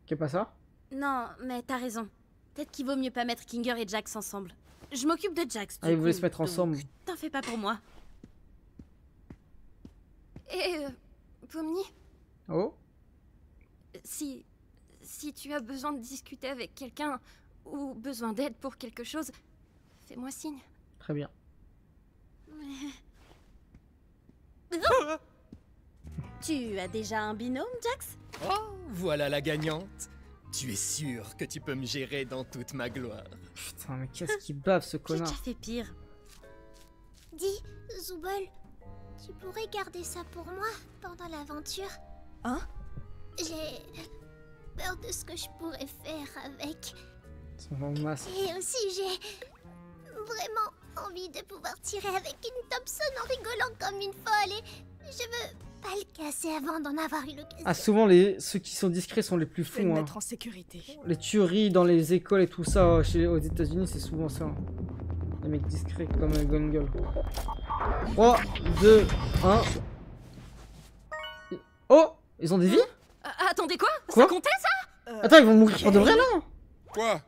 Qu'est pas ça? Non, mais t'as raison. Peut-être qu'il vaut mieux pas mettre Kinger et Jax ensemble. Je m'occupe de Jax. Ah, du ils voulaient coup, se mettre donc ensemble. T'en fais pas pour moi. et Pomni, Oh. si tu as besoin de discuter avec quelqu'un ou besoin d'aide pour quelque chose, fais-moi signe. Très bien. Tu as déjà un binôme, Jax? Oh, voilà la gagnante. Tu es sûr que tu peux me gérer dans toute ma gloire. Putain, mais qu'est-ce qu'il bave, ce J'ai connard. déjà fait pire. Dis, Zubel, tu pourrais garder ça pour moi pendant l'aventure? Hein? J'ai peur de ce que je pourrais faire avec. Son long masque. Et aussi, j'ai vraiment envie de pouvoir tirer avec une Thompson en rigolant comme une folle et je veux pas le casser avant d'en avoir eu l'occasion. Ah, souvent, ceux qui sont discrets sont les plus Je vais fous. me Hein. mettre en sécurité. Les tueries dans les écoles et tout ça, aux États-Unis, c'est souvent ça. Hein. Les mecs discrets comme Gone Girl. 3, 2, 1. Oh! Ils ont des vies? Attendez, quoi? Quoi? Ça comptait, ça? Attends, ils vont mourir pour de vrai là? Quoi?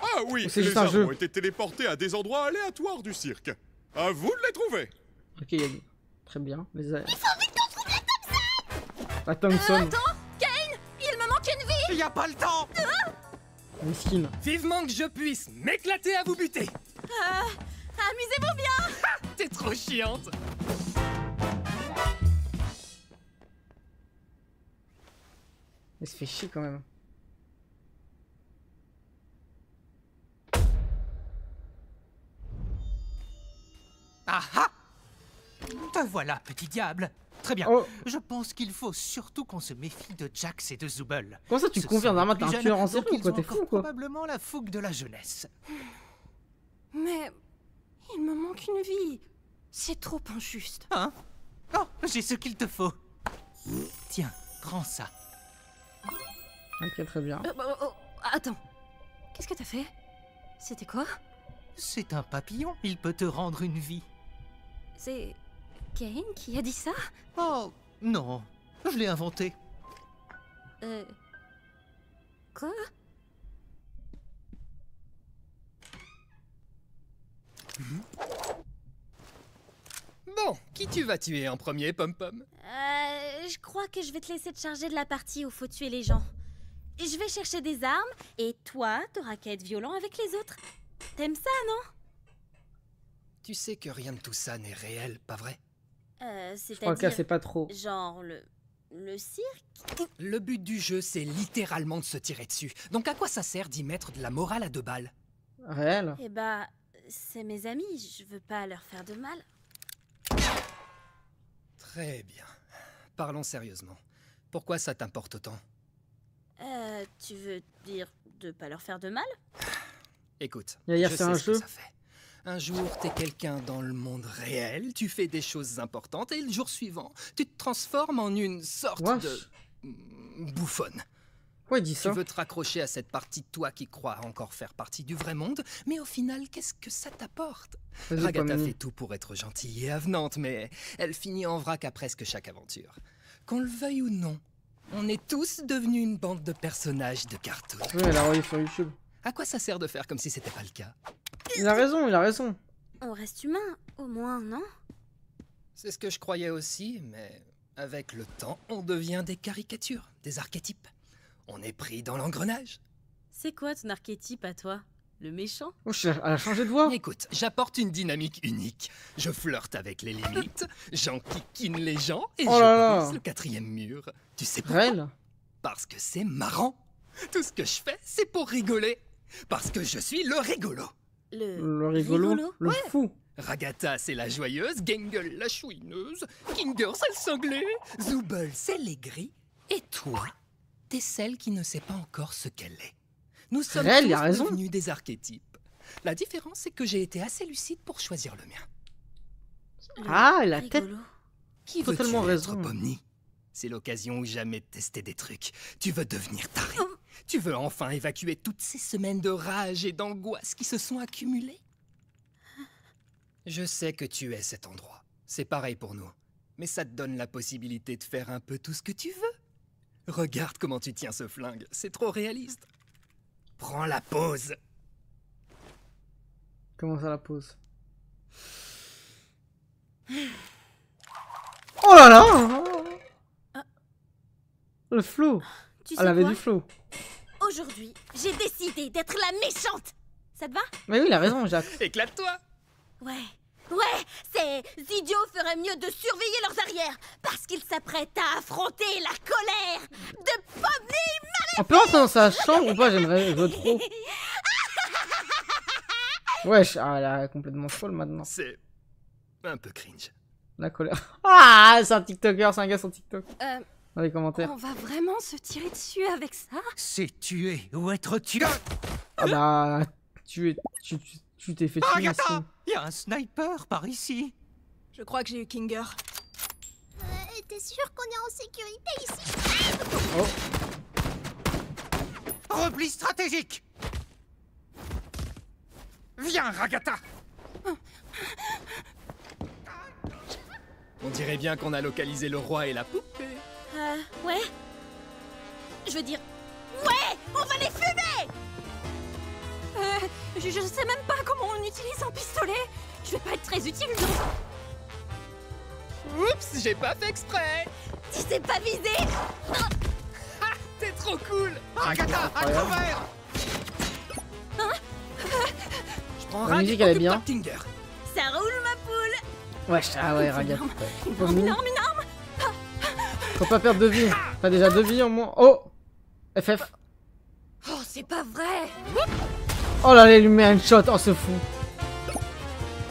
Ah oui, Ou c'est les juste un arbres jeu? ont été téléportés à des endroits aléatoires du cirque. À vous de les trouver. Ok, Yann. Très bien. Il faut vite qu'on trouve la Thompson! Attends, Kane, il me manque une vie. Y a pas le temps! Miskin. Vivement que je puisse m'éclater à vous buter. Amusez-vous bien! T'es trop chiante. Il se fait chier quand même. Ah ah! Te voilà, petit diable. Très bien. Oh. Je pense qu'il faut surtout qu'on se méfie de Jax et de Zubel. Comment ça tu Ce confirmes? sont les Vraiment, t'es plus un jeunes, tueur en donc série ou ils quoi? ont T'es fou encore ou quoi? probablement la fougue de la jeunesse. Mais il me manque une vie. C'est trop injuste. Hein? Oh, j'ai ce qu'il te faut. Tiens, prends ça. Ok, très bien. Attends, qu'est-ce que t'as fait? C'était quoi? C'est un papillon, il peut te rendre une vie. C'est Kane qui a dit ça? Oh, non, je l'ai inventé. Quoi? Bon, qui tu vas tuer en premier, Pom-Pom? Je crois que je vais te laisser te charger de la partie où faut tuer les gens. Je vais chercher des armes, et toi, t'auras qu'à être violent avec les autres. T'aimes ça, non? Tu sais que rien de tout ça n'est réel, pas vrai? Je crois qu'elle C'est-à-dire, sait pas trop. genre le cirque? Le but du jeu, c'est littéralement de se tirer dessus. Donc à quoi ça sert d'y mettre de la morale à 2 balles? Réel? Eh bah, c'est mes amis, je veux pas leur faire de mal. Très bien. Parlons sérieusement. Pourquoi ça t'importe autant? Tu veux dire de pas leur faire de mal? Écoute, Hier, je c'est sais un ce que jeu. ça fait. Un jour, t'es quelqu'un dans le monde réel, tu fais des choses importantes, et le jour suivant, tu te transformes en une sorte Wesh. de... bouffonne. Pourquoi il dit Tu ça? veux te raccrocher à cette partie de toi qui croit encore faire partie du vrai monde, mais au final, qu'est-ce que ça t'apporte? Vas-y, Ragatha Pomni. fait tout pour être gentille et avenante, mais elle finit en vrac à presque chaque aventure. Qu'on le veuille ou non, on est tous devenus une bande de personnages de cartoon. Oui, elle a envoyé sur YouTube. À quoi ça sert de faire comme si c'était pas le cas? Il a raison, il a raison. On reste humain, au moins, non? C'est ce que je croyais aussi, mais avec le temps, on devient des caricatures, des archétypes. On est pris dans l'engrenage. C'est quoi ton archétype à toi? Le méchant? Oh, elle a changé de voix. Écoute, j'apporte une dynamique unique. Je flirte avec les limites, j'enquiquine les gens et Oh là je là. brise le 4e mur. Tu sais pourquoi? Réel. Parce que c'est marrant. Tout ce que je fais, c'est pour rigoler. Parce que je suis le rigolo. Le rigolo. Le fou. Ragatha, c'est la joyeuse, Gengle, la chouineuse, Kinger, c'est le cinglé, Zooble, c'est l'aigri, et toi, t'es celle qui ne sait pas encore ce qu'elle est. Nous sommes Réel, il tous a raison. devenus des archétypes. La différence, c'est que j'ai été assez lucide pour choisir le mien. Ah, la tête. Rigolo. Qui Totalement veux-tu raison. être, Pomni? C'est l'occasion ou jamais de tester des trucs. Tu veux devenir taré. Tu veux enfin évacuer toutes ces semaines de rage et d'angoisse qui se sont accumulées. Je sais que tu es cet endroit. C'est pareil pour nous. Mais ça te donne la possibilité de faire un peu tout ce que tu veux. Regarde comment tu tiens ce flingue. C'est trop réaliste. Prends la pause. Comment ça la pose? Oh là là. Le flow. Tu sais Elle avait quoi? du flow. Aujourd'hui, j'ai décidé d'être la méchante. Ça te va? Mais oui, il a raison, Jacques. Éclate-toi. Ouais, ces idiots feraient mieux de surveiller leurs arrières, parce qu'ils s'apprêtent à affronter la colère de Pomni. On peut rentrer dans sa chambre ou pas? J'aimerais, je veux trop. Wesh, elle est complètement folle maintenant. C'est un peu cringe. La colère. Ah, c'est un TikToker, c'est un gars sur TikTok. Dans les commentaires. On va vraiment se tirer dessus avec ça? C'est tuer ou être tué. Ah bah, tu t'es fait tuer ici. Agatha, il y a un sniper par ici. Je crois que j'ai eu Kinger. T'es sûr qu'on est en sécurité ici? Repli stratégique. Viens, Ragatha. On dirait bien qu'on a localisé le roi et la poupée. Ouais. Je veux dire, ouais, on va les fumer. Je sais même pas comment on utilise un pistolet. Je vais pas être très utile, non? Oups, j'ai pas fait exprès. Tu sais pas viser. Ah, t'es trop cool. Agatha, à couvert. Je prends La Rag, musique, elle est occupe-toi bien. de Kinger. Ça roule ma poule. Wesh, ah ouais, regarde. Une arme. Faut pas perdre de vie. T'as déjà 2 vies en moins. Oh, FF. Oh, c'est pas vrai. Oh là là, il lui met un shot. Oh, c'est fou.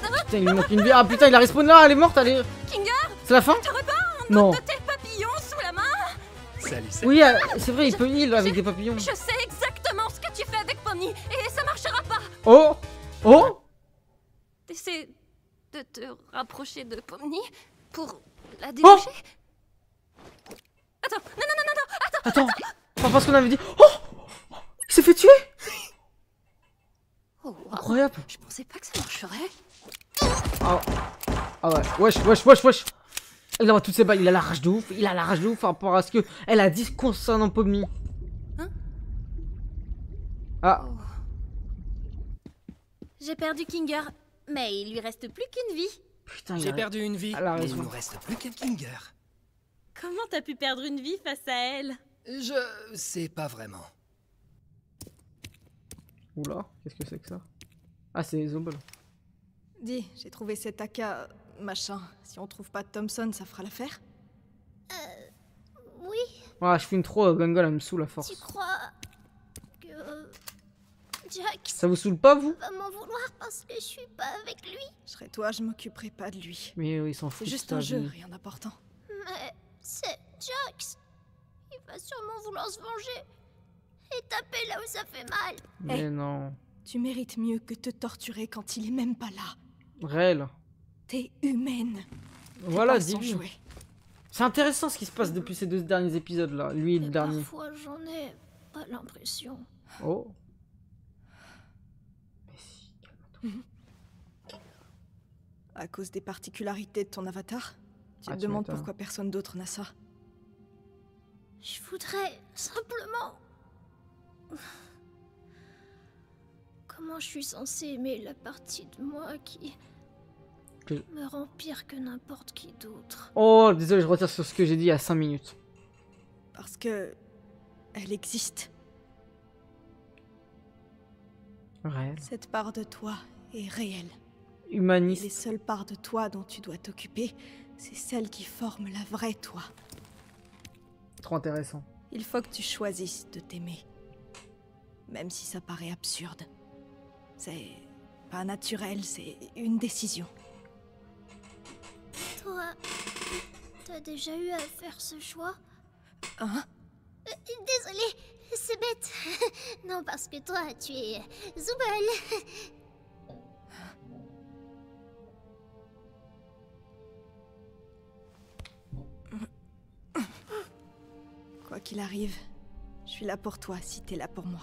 Putain, il lui manque une vie. Ah putain, il a respawn là. Elle est morte. Elle est. Kinger, C'est la fin? t'aurais pas Non. de tes papillons sous la main? Salut, salut. Oui, c'est vrai, il peut heal avec des papillons. Je sais exactement ce que tu fais avec Pomni et ça marchera pas. Oh, oh. T'essaies de te rapprocher de Pomni pour la déboucher? Attends, non, Attends, pas parce qu'on avait dit. Oh, il s'est fait tuer. Oh, wow. Incroyable. Je pensais pas que ça marcherait. Ah ouais, wesh. Il a toutes ses balles, il a la rage de ouf. Il a la rage de ouf par rapport à ce que elle a dit concernant Pomni. Hein? Ah, J'ai perdu Kinger, mais il lui reste plus qu'une vie. putain, il J'ai a... perdu une vie, Elle a mais il raison. nous reste plus qu'un Kinger. Comment t'as pu perdre une vie face à elle? Je sais pas vraiment. Oula, qu'est-ce que c'est que ça? Ah, c'est Zobel. Dis, j'ai trouvé cet AK machin. Si on trouve pas de Thompson, ça fera l'affaire? Oui, Ah, je filme trop, Gongol, elle me saoule à tu force. crois que Jax Ça vous saoule pas, vous? va m'en vouloir parce que je suis pas avec lui? Je serais toi, je m'occuperai pas de lui. Mais il s'en fout. C'est juste de un ta jeu, vie. rien d'important. Mais c'est Jax. Il va sûrement vouloir se venger et taper là où ça fait mal. Mais non. Tu mérites mieux que te torturer quand il est même pas là. Réel. T'es humaine. Voilà, Pas son dis-lui. jouet. C'est intéressant ce qui se passe depuis ces 2 derniers épisodes là, lui et le dernier. Parfois j'en ai pas l'impression. Oh. À cause des particularités de ton avatar? Tu Ah, te tu demandes m'étonnes. pourquoi personne d'autre n'a ça? Je voudrais simplement... Comment je suis censée aimer la partie de moi qui Que- me rend pire que n'importe qui d'autre? Oh, désolé, je retire sur ce que j'ai dit il y a 5 minutes. Parce que... elle existe. Réel. Cette part de toi est réelle. Et Humaniste. les seules parts de toi dont tu dois t'occuper, c'est celles qui forment la vraie toi. Trop intéressant. Il faut que tu choisisses de t'aimer. Même si ça paraît absurde. C'est pas naturel, c'est une décision. Toi, t'as déjà eu à faire ce choix? Hein? Désolée, c'est bête. Non, parce que toi, tu es Zooble. Quoi qu'il arrive, je suis là pour toi si t'es là pour moi.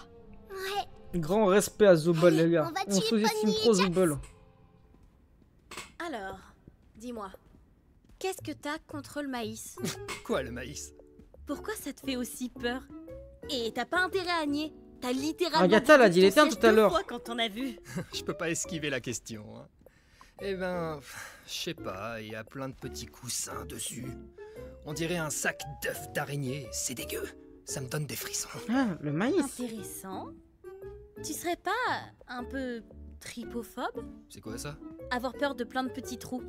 Ouais, Grand respect à Zooble, Allez, les gars. on va On tuer sous-estime Pony et trop Jax. Zooble. Alors, dis-moi, qu'est-ce que t'as contre le maïs? Quoi, le maïs? Pourquoi ça te fait aussi peur? Et t'as pas intérêt à nier. T'as littéralement... Agatha l'a dit ton l'éterne siège tout à 2 l'heure. fois quand on a vu. Je peux pas esquiver la question. Hein. Eh ben, je sais pas, il y a plein de petits coussins dessus. On dirait un sac d'œufs d'araignée, c'est dégueu. Ça me donne des frissons. Ah, le maïs. Intéressant. Tu serais pas un peu tripophobe? C'est quoi ça? Avoir peur de plein de petits trous.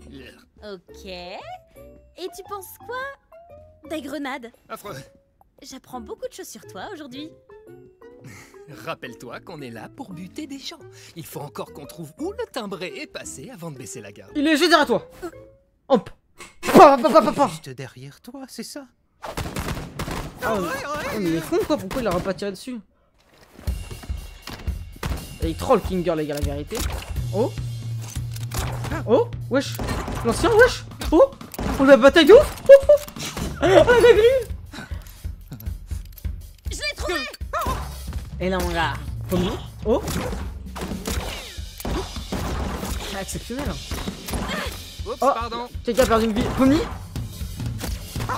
Ok. Et tu penses quoi des grenades? Affreux. J'apprends beaucoup de choses sur toi aujourd'hui. Rappelle-toi qu'on est là pour buter des gens. Il faut encore qu'on trouve où le timbré est passé avant de baisser la garde. Il est juste derrière toi. Hop. Pa, pa, pa, pa, pa. Juste derrière toi, c'est ça? Ah, mais il est con quoi, pourquoi il a pas tiré dessus? Et il troll King Girl les gars, la vérité. Oh. Oh, wesh. L'ancien, wesh. Oh. On la bataille de ouf. Oh, oh. Ah, la grille. Je l'ai trouvé! Et là on l'a. Pommy. Oh. Ah, exceptionnel. Oups, Oh. pardon. Quelqu'un a perdu une vie. Pommy.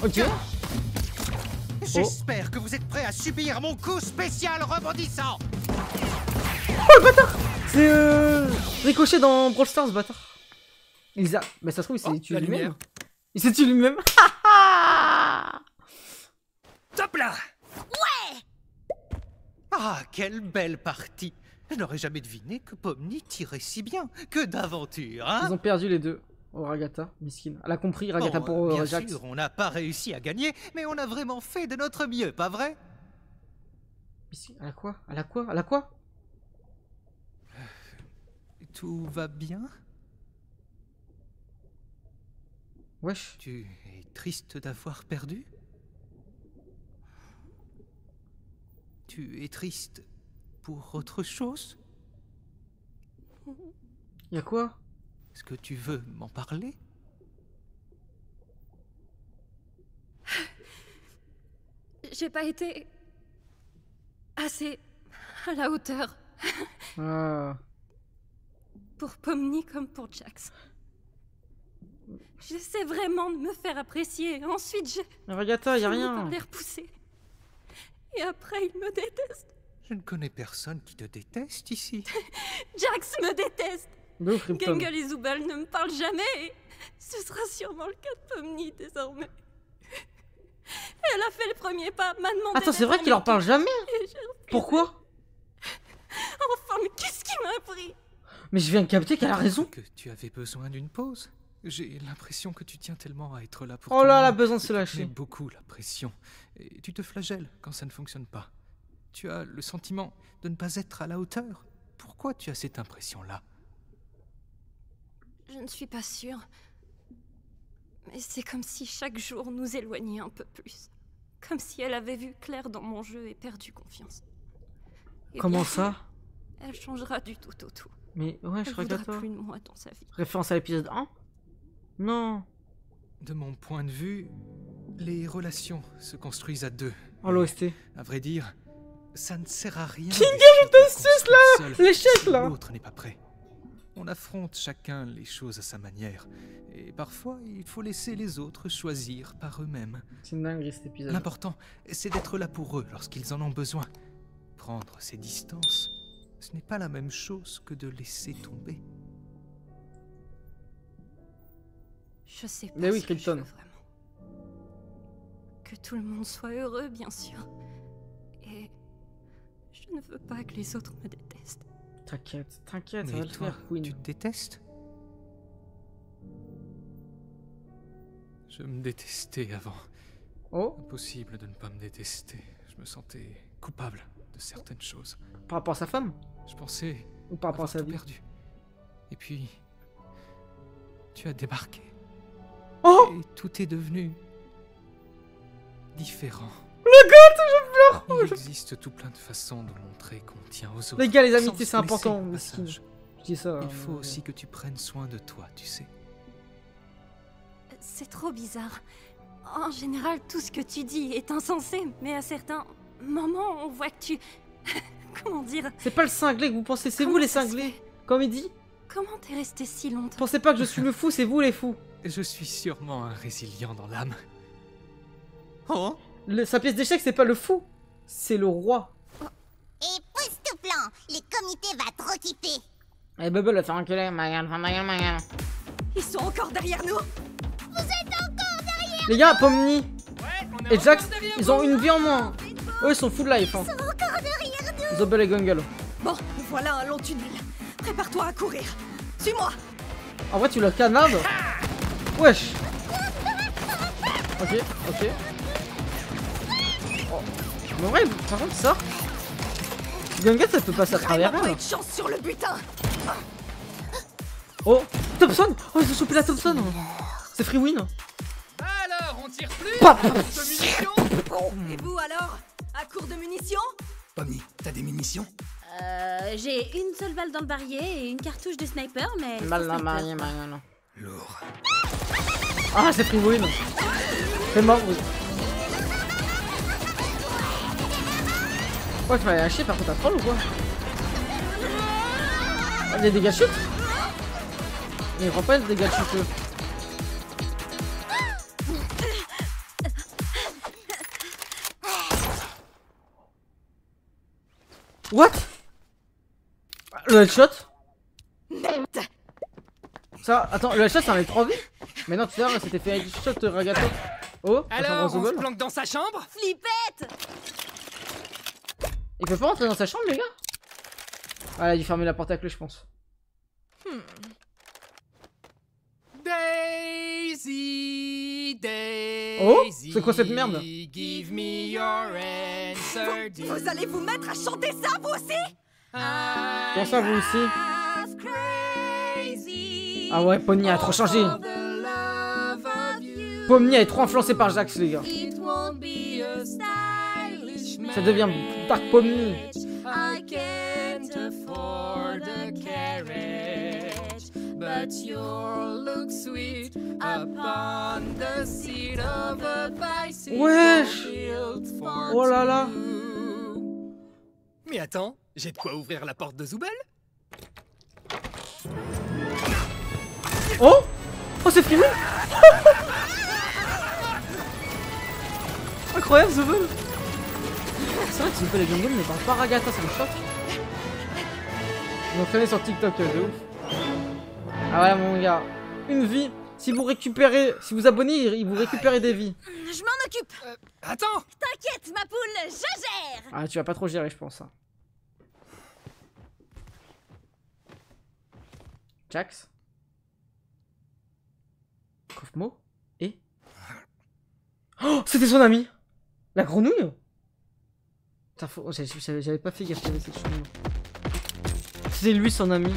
Ok. J'espère que vous êtes prêts à subir mon coup spécial rebondissant. Oh le bâtard. C'est Ricochet dans Brawl Stars, bâtard. Bah ça se trouve il s'est Oh, tué la lui-même. lumière. Il s'est tué lui-même. Top là. Ah, quelle belle partie. Je n'aurais jamais deviné que Pomni tirait si bien. Que d'aventure, hein? Ils ont perdu les deux. Oh Ragata, miskin. Elle a compris Ragata Bon, pour bien Jax. sûr, on n'a pas réussi à gagner, mais on a vraiment fait de notre mieux, pas vrai? Miskin. Elle a quoi? Elle a quoi? Elle a quoi? Tout va bien? Wesh. Tu es triste d'avoir perdu? Tu es triste pour autre chose? Y'a quoi? Est-ce que tu veux m'en parler? J'ai pas été assez à la hauteur Ah. pour Pomni comme pour Jax. J'essaie vraiment de me faire apprécier. Ensuite, j'ai Ragata, y'a fini rien. par les repousser. Et après, ils me détestent. Je ne connais personne qui te déteste ici. Jax me déteste. De ouf, Krypton. Gangle et Zooble ne me parlent jamais. Ce sera sûrement le cas de Pomni désormais. Elle a fait le premier pas, m'a demandé... Attends, c'est d'être vrai en qu'il leur parle jamais? Et j'ai refusé. Pourquoi? Enfin, mais qu'est-ce qui m'a pris? Mais je viens de capter qu'elle a raison. Que tu avais besoin d'une pause. J'ai l'impression que tu tiens tellement à être là pour Oh tout là, le elle a monde besoin de que se tu mets lâcher. beaucoup la pression. Et tu te flagelles quand ça ne fonctionne pas. Tu as le sentiment de ne pas être à la hauteur. Pourquoi tu as cette impression-là? Je ne suis pas sûre. Mais c'est comme si chaque jour nous éloignait un peu plus. Comme si elle avait vu clair dans mon jeu et perdu confiance. Et Comment bientôt, ça? Elle changera du tout au tout. Mais ouais, je Elle voudra Ragata. plus de moi dans sa vie. Référence à l'épisode 1? Non. De mon point de vue, les relations se construisent à deux. Oh l'OST. À vrai dire, Ça ne sert à rien. King, je t'assiste là. L'échec là. L'autre n'est pas prêt. On affronte chacun les choses à sa manière. Et parfois, il faut laisser les autres choisir par eux-mêmes. C'est une dinguerie cet épisode. L'important, c'est d'être là pour eux lorsqu'ils en ont besoin. Prendre ses distances, ce n'est pas la même chose que de laisser tomber. Je sais pas Mais oui, ce que je Krypton. veux vraiment. Que tout le monde soit heureux, bien sûr. Et je ne veux pas que les autres me détestent. T'inquiète, t'inquiète, ça Mais va le toi, faire, Queen. tu te détestes? Je me détestais avant. Oh, Impossible de ne pas me détester. Je me sentais coupable de certaines choses. par rapport à sa femme? Je pensais Ou par rapport à avoir sa tout vie? perdu. Et puis, tu as débarqué. Oh, Et tout est devenu différent. le gars, je pleure. Il existe tout plein de façons de montrer qu'on tient aux autres. Les gars, les sans amitiés, se c'est important. blesser au mesquine. passage. Je dis ça. Il faut aussi que tu prennes soin de toi, tu sais. C'est trop bizarre. En général, tout ce que tu dis est insensé, mais à certains moments, on voit que tu... Comment dire? C'est pas le cinglé que vous pensez, c'est vous Comment les ça se cinglés. fait? Comme il dit, Comment t'es resté si longtemps? pensez pas que je suis le fou, c'est vous les fous. Je suis sûrement un résilient dans l'âme. Oh, Sa pièce d'échec, c'est pas le fou, c'est le roi. Et pousse tout plan, les comités va trop kiffer. Eh, Bubble va faire enculer, ma gueule, ma gueule, ma gueule. Ils sont encore derrière nous. Les gars, Pomni et Jax, ils ont une vie en moins. Eux, ils sont full life. Hein. Zobel et Gungle. Bon, voilà un long tunnel. Prépare-toi à courir. Suis-moi. En vrai, tu le canades. Wesh. Ok, ok. Oh. Mais en vrai, par contre, ça. Gungle, ça peut passer à travers Vraiment elle. une chance sur le butin. Oh, Thompson. Oh, ils ont chopé la Thompson. C'est free win. Alors, on tire plus Paf. de munitions. Et vous alors? À court de munitions? Pomni, t'as des munitions? J'ai une seule balle dans le barillet et une cartouche de sniper, mais... Mal sans la sniper. mariée, mariée. Lourd. Ah, c'est free win. C'est mort, oui. Ouais, tu m'as lâché par contre à troll ou quoi? Ah, des dégâts chute? Il prend pas les dégâts chute. What? Le headshot? Ça, attends, le headshot ça enlève 3 vies? Mais non, tout à l'heure c'était fait headshot Ragato. Oh, Alors, on se Zobel. planque dans sa chambre? Flippette! Il peut pas rentrer dans sa chambre, les gars? Ah, il a dû fermer la porte à clé, je pense. Daisy, Daisy. Oh, c'est quoi cette merde? Give me your answer, Vous allez vous mettre à chanter ça, vous aussi? Comment ça, vous aussi? Ah ouais, Pomni a trop changé. Pomni est trop influencé par Jax, les gars. Ça devient Dark Pomni. I can't afford a carriage, but you'll look sweet upon the seat of a bicycle Wesh. built for Oh là là. two. Mais attends, j'ai de quoi ouvrir la porte de Zoubel? Oh. Oh, c'est free win. Incroyable, Zobel. C'est vrai que Zobel et Gungle ne parlent pas Ragata, ça me choque. Ils m'ont traîné sur TikTok, de ouf. Ah ouais, mon gars. Une vie. Si vous récupérez, si vous abonnez, vous récupérez des vies. Je m'en occupe. Attends! T'inquiète, ma poule, je gère. Ah, tu vas pas trop gérer, je pense. Hein. Jax. Kofmo. Et. Oh, c'était son ami. La grenouille. Putain, j'avais pas fait gaffe qu'il y avait cette chose. C'est lui son ami.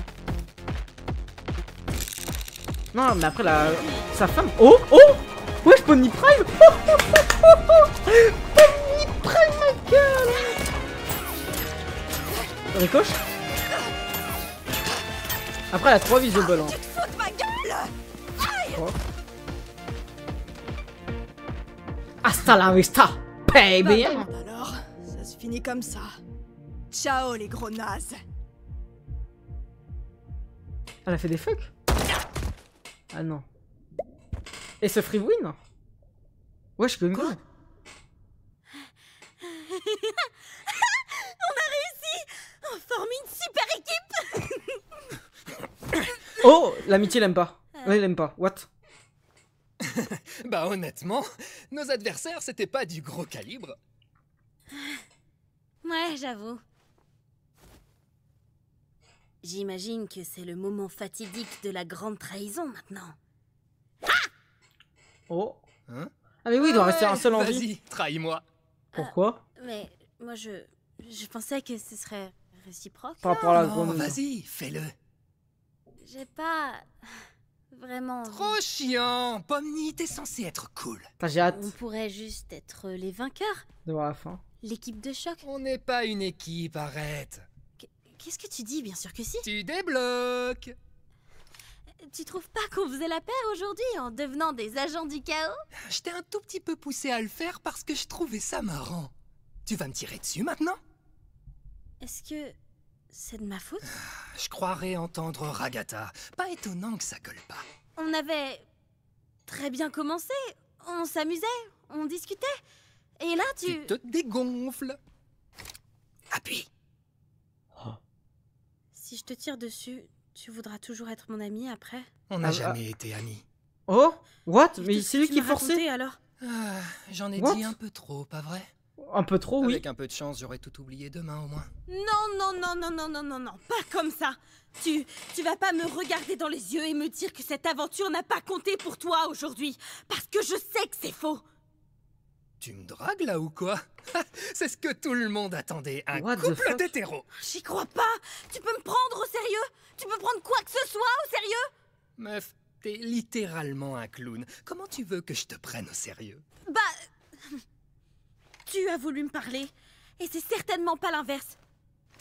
Non, mais après sa femme. Oh, oh. Wesh, Pony Prime. Pony Prime, ma gueule. Ricoche. Après, elle a 3 vies de bol. Hein. Oh. Hasta la vista, baby. Alors, ça se finit finit comme ça. Ciao les gros nazes. Elle a fait des fucks? Ah non. Et ce free win? Ouais, je connais. On a réussi! On forme une super équipe! Oh, l'amitié l'aime pas. Ouais, il l'aime pas. What? Bah honnêtement, nos adversaires c'était pas du gros calibre. Ouais, j'avoue. J'imagine que c'est le moment fatidique de la grande trahison maintenant. Oh. Hein? Ah mais oui, il doit rester Ouais, un seul en vie. Vas-y, trahis-moi. Pourquoi? Mais moi, je pensais que ce serait réciproque. Par rapport à la Non, grande... vas-y, fais-le. J'ai pas vraiment envie. Trop chiant. Pomni, t'es censé être cool. Putain, j'ai hâte On pourrait juste être les vainqueurs, de voir la fin. l'équipe de choc. On n'est pas une équipe, arrête. Qu'est-ce que tu dis? Bien sûr que si. Tu débloques. Tu trouves pas qu'on faisait la paire aujourd'hui en devenant des agents du chaos? Je t'ai un tout petit peu poussé à le faire parce que je trouvais ça marrant. Tu vas me tirer dessus maintenant? Est-ce que c'est de ma faute? Je croirais entendre Ragata. Pas étonnant que ça colle pas. On avait très bien commencé. On s'amusait, on discutait. Et là, Tu te dégonfles. Appuie. Si je te tire dessus, tu voudras toujours être mon ami après? On n'a Ah, jamais été amis. Oh? What? Mais Qu'est-ce c'est que lui tu qui m'as forçait? raconté, alors? Ah, j'en ai What? dit un peu trop, pas vrai? Un peu trop, oui. Avec un peu de chance, j'aurais tout oublié demain au moins. Non, pas comme ça. Tu vas pas me regarder dans les yeux et me dire que cette aventure n'a pas compté pour toi aujourd'hui. Parce que je sais que c'est faux. Tu me dragues là ou quoi? C'est ce que tout le monde attendait, un What the couple fuck? d'hétéros. J'y crois pas. Tu peux me prendre au sérieux? Tu peux prendre quoi que ce soit au sérieux? Meuf, t'es littéralement un clown. Comment tu veux que je te prenne au sérieux? Bah... Tu as voulu me parler. Et c'est certainement pas l'inverse.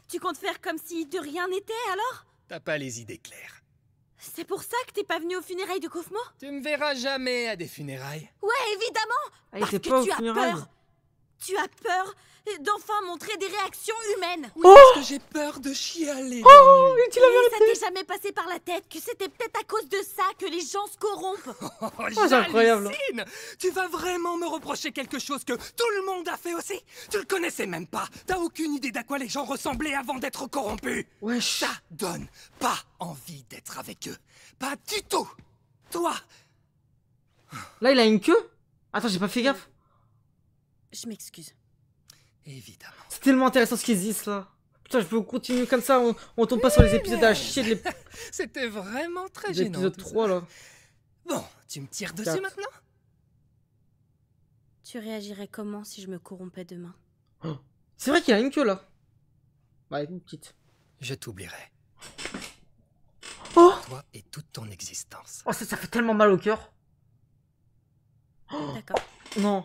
Tu comptes faire comme si de rien n'était, alors? T'as pas les idées claires. C'est pour ça que t'es pas venu aux funérailles de Kaufmo? Tu me verras jamais à des funérailles. Ouais, évidemment. Ah, il Parce était que pas aux tu as funérailles. peur. Tu as peur d'enfin montrer des réactions humaines. Oui, parce que j'ai peur de chialer. Oh, Et ça t'est jamais passé par la tête que c'était peut-être à cause de ça que les gens se corrompent? Oh, c'est incroyable. j'hallucine. Tu vas vraiment me reprocher quelque chose que tout le monde a fait aussi? Tu le connaissais même pas. T'as aucune idée d'à quoi les gens ressemblaient avant d'être corrompus. Wesh. Ça donne pas envie d'être avec eux. Pas du tout. Toi, Là, il a une queue? Attends, j'ai pas fait gaffe. Je m'excuse. évidemment. C'est tellement intéressant ce qu'ils disent là. Putain, je peux continuer comme ça, on tombe pas sur les épisodes à chier de C'était vraiment très gênant. l'épisode tout 3 ça. là. Bon, tu me tires dessus 4. maintenant? Tu réagirais comment si je me corrompais demain? C'est vrai qu'il a une queue là. Ouais, une petite. Je t'oublierai. Oh, Toi et toute ton existence. oh ça fait tellement mal au cœur. D'accord. Non.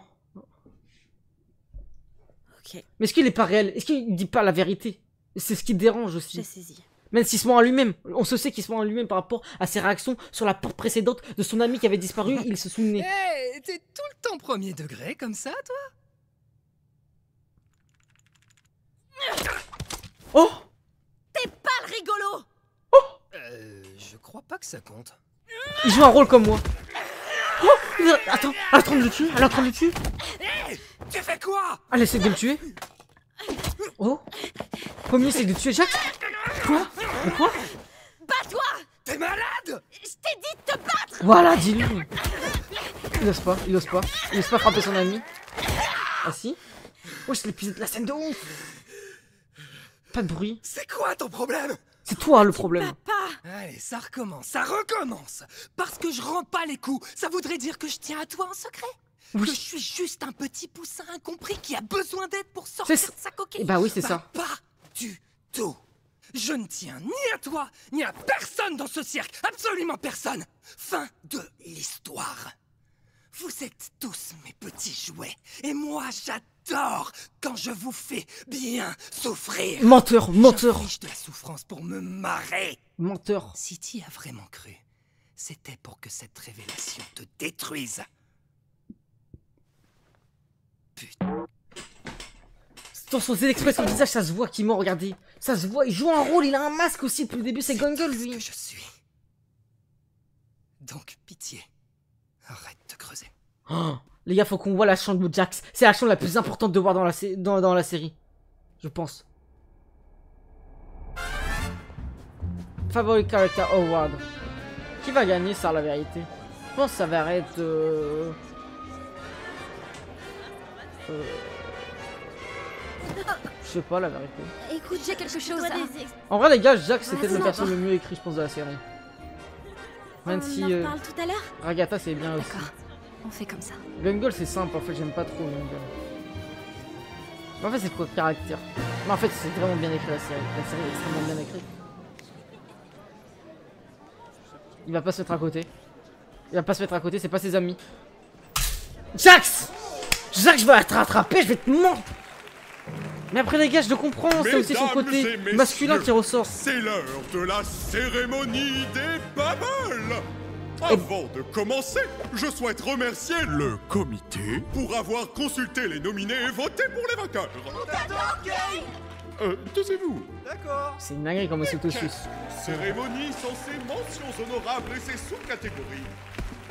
Ok, Mais est-ce qu'il est pas réel? Est-ce qu'il dit pas la vérité? C'est ce qui dérange j'ai aussi. saisi. Même s'il se ment à lui-même. On se sait qu'il se ment à lui-même par rapport à ses réactions sur la porte précédente de son ami qui avait disparu. Il se souvenait. Hé, t'es tout le temps premier degré comme ça, toi? Oh, T'es pas le rigolo! Je crois pas que ça compte. il joue un rôle comme moi. Oh, attends, elle est en train de le tuer. Elle est en train de le tuer. Hé, tu fais quoi? Elle essaie de le tuer. Oh, Pommier essaie de tuer Jack. Quoi? Mais quoi? Bats-toi! T'es malade? Je t'ai dit de te battre! Voilà, dis-lui. Il ose pas, il ose pas. Il ose pas frapper son ami. Ah si? Oh, c'est l'épisode de la scène de ouf. Pas de bruit. C'est quoi ton problème? C'est toi le problème. Papa! Allez, ça recommence, ça recommence. Parce que je rends pas les coups, ça voudrait dire que je tiens à toi en secret? Oui. Que je suis juste un petit poussin incompris qui a besoin d'aide pour sortir de C'est- sa coquille? Eh bah oui, c'est ça. Pas du tout. Je ne tiens ni à toi, ni à personne dans ce cirque. Absolument personne. Fin de l'histoire. Vous êtes tous mes petits jouets. Et moi, j'adore quand je vous fais bien souffrir. Menteur, menteur, J'inflige de la souffrance pour me marrer. menteur. Si t'y as vraiment cru, c'était pour que cette révélation te détruise. Putain. Dans son expression de visage, ça se voit qu'il ment, regardez. Ça se voit, il joue un rôle, il a un masque aussi depuis le début, c'est Gungle lui. Que je suis. Donc, pitié. Arrête de creuser. Oh, les gars, faut qu'on voit la chambre de Jax. C'est la chambre la plus importante de voir dans la série. Je pense. Favorite Character Award. Qui va gagner ça, la vérité? Je pense que ça va être... Je sais pas, la vérité. Écoute, j'ai quelque chose à... En vrai, les gars, Jax, c'était le perso le mieux écrit, je pense, de la série. Même si... On en reparle tout à l'heure. Ragatha, c'est bien aussi. D'accord, on fait comme ça. Gungle, c'est simple, en fait, j'aime pas trop Gungle. Mais en fait, c'est quoi le caractère? Mais en fait, c'est vraiment bien écrit, la série. La série est extrêmement bien écrite. Il va pas se mettre à côté. Il va pas se mettre à côté, c'est pas ses amis. Jax! Jax, je vais te rattraper, je vais te mordre! Mais après les gars, je le comprends, c'est aussi son côté masculin qui ressort. C'est l'heure de la cérémonie des Bubbles. Avant de commencer, je souhaite remercier le comité pour avoir consulté les nominés et voté pour les vainqueurs. Taisez-vous. D'accord. C'est une dinguerie comme c'est tout suisse. Cérémonie censée mentions honorables et ses sous-catégories.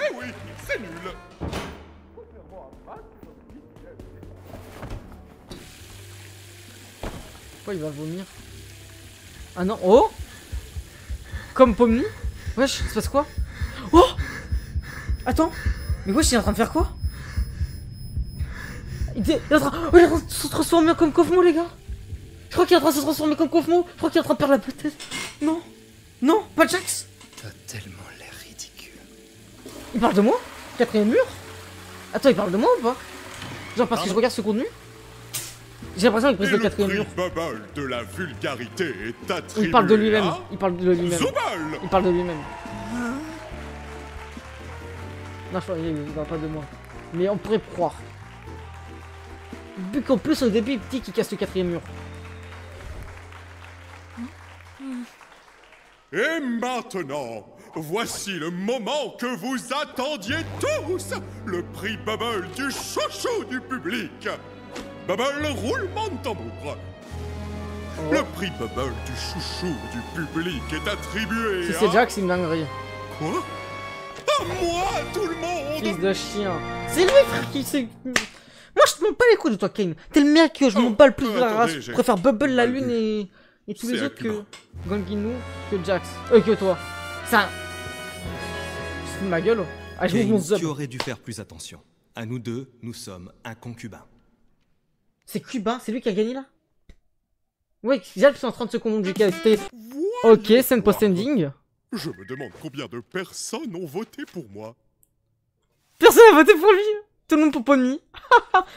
Eh oui, c'est nul. Pourquoi il va vomir? Ah non, oh! Comme Pomni? Wesh, il se passe quoi? Oh! Attends! Mais wesh, il est en train de faire quoi? Il est en train de se transformer comme Kofmo, les gars! Je crois qu'il est en train de se transformer comme Kofmo! Je crois qu'il est en train de perdre la tête! Non! Non! Pas Jax! T'as tellement l'air ridicule. Il parle de moi? Quatrième mur? Attends, il parle de moi ou pas? Genre parce que je regarde ce contenu? J'ai l'impression qu'il brise le quatrième mur. Le prix Bubble de la vulgarité est attribué. Il parle de lui-même. à Il parle de lui-même. Zubal. Il parle de lui-même. Non, je crois qu'il parle pas de moi. Mais on pourrait croire. Vu qu'en plus au début il dit qu'il casse le quatrième mur. Et maintenant, voici le moment que vous attendiez tous. Le prix Bubble du chouchou du public. Bubble, roulement de tambour. Oh. Le prix Bubble du chouchou du public est attribué Si à... c'est Jax, c'est une dinguerie. Quoi? À moi, tout le monde. Fils de chien. C'est lui, frère, qui c'est... Moi, je te montre pas les coups de toi, Kane. T'es le mec que je m'en bats le plus de la race. Je préfère Bubble, la lune et tous les autres que... Ganginu, que Jax. Que toi. Ça... C'est de ma gueule. Ah, je Kane, mon tu aurais dû faire plus attention. À nous deux, nous sommes un concubin. C'est Cubain, c'est lui qui a gagné là? Ouais, Jax est en train de se convaincre du KST. Ok, scène post-ending. Je me demande combien de personnes ont voté pour moi. Personne n'a voté pour lui. Tout le monde pour Pony.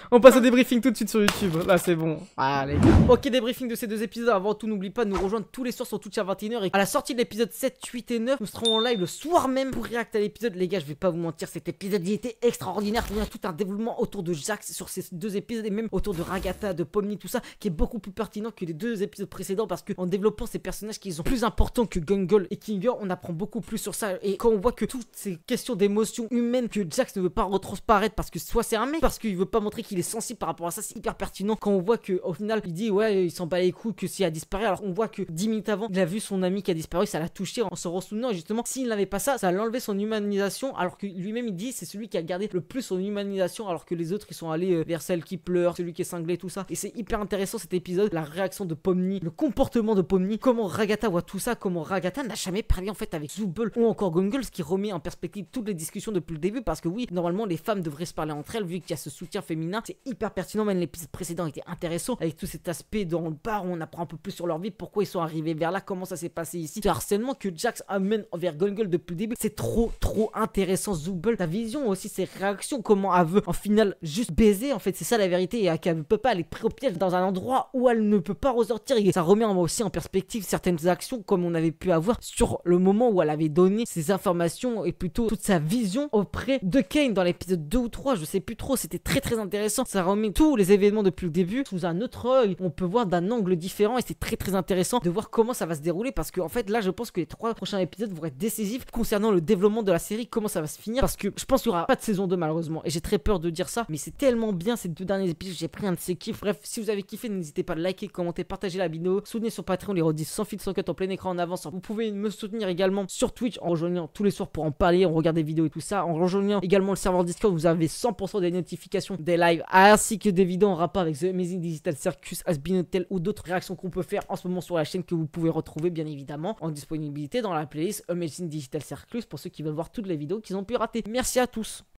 On passe au débriefing tout de suite sur YouTube. Là, c'est bon. Allez. Ok, débriefing de ces deux épisodes. Avant tout, n'oublie pas de nous rejoindre tous les soirs sur Twitch à 21h. Et à la sortie de l'épisode 7, 8 et 9, nous serons en live le soir même pour réacter à l'épisode. Les gars, je vais pas vous mentir, cet épisode il était extraordinaire. On a tout un développement autour de Jax sur ces deux épisodes et même autour de Ragatha, de Pomni, tout ça, qui est beaucoup plus pertinent que les deux épisodes précédents parce qu'en développant ces personnages qui sont plus importants que Gungle et Kinger, on apprend beaucoup plus sur ça. Et quand on voit que toutes ces questions d'émotions humaines que Jax ne veut pas retransparaître parce que soit c'est un mec, parce qu'il veut pas montrer qu'il est sensible par rapport à ça, c'est hyper pertinent quand on voit que au final il dit ouais il s'en bat les couilles que s'il a disparu, alors on voit que 10 minutes avant il a vu son ami qui a disparu, ça l'a touché en se ressouvenant et justement s'il n'avait pas ça, ça allait enlever son humanisation alors que lui-même il dit c'est celui qui a gardé le plus son humanisation alors que les autres ils sont allés vers celle qui pleure, celui qui est cinglé, tout ça. Et c'est hyper intéressant cet épisode, la réaction de Pomni, le comportement de Pomni, comment Ragatha voit tout ça, comment Ragatha n'a jamais parlé en fait avec Zubul ou encore Gungle, ce qui remet en perspective toutes les discussions depuis le début parce que oui normalement les femmes devraient se parler entre elles vu qu'il y a ce soutien féminin. C'est hyper pertinent, même l'épisode précédent était intéressant avec tout cet aspect dans le bar où on apprend un peu plus sur leur vie, pourquoi ils sont arrivés vers là, comment ça s'est passé ici, ce harcèlement que Jax amène envers Gungle depuis le début, c'est trop intéressant. Zubul, ta vision aussi, ses réactions, comment elle veut en final juste baiser, en fait c'est ça la vérité, et qu'elle ne peut pas aller pris au piège dans un endroit où elle ne peut pas ressortir, et ça remet aussi en perspective certaines actions comme on avait pu avoir sur le moment où elle avait donné ses informations et plutôt toute sa vision auprès de Kane dans l'épisode 2 ou 3, je sais plus trop, c'était très intéressant. Ça remet tous les événements depuis le début sous un autre œil, on peut voir d'un angle différent et c'est très intéressant de voir comment ça va se dérouler parce que en fait là je pense que les 3 prochains épisodes vont être décisifs concernant le développement de la série, comment ça va se finir, parce que je pense qu'il n'y aura pas de saison 2 malheureusement et j'ai très peur de dire ça, mais c'est tellement bien ces 2 derniers épisodes, j'ai pris un de ces kiffs. Bref, si vous avez kiffé, n'hésitez pas à liker, commenter, partager la vidéo, soutenez sur Patreon les rediffs sans fil sans cut en plein écran en avance. Vous pouvez me soutenir également sur Twitch en rejoignant tous les soirs pour en parler, on regarde des vidéos et tout ça, en rejoignant également le serveur Discord, vous avez 100% des notifications des lives ainsi que des vidéos en rapport avec The Amazing Digital Circus, Has Been Hotel ou d'autres réactions qu'on peut faire en ce moment sur la chaîne que vous pouvez retrouver bien évidemment en disponibilité dans la playlist Amazing Digital Circus pour ceux qui veulent voir toutes les vidéos qu'ils ont pu rater. Merci à tous.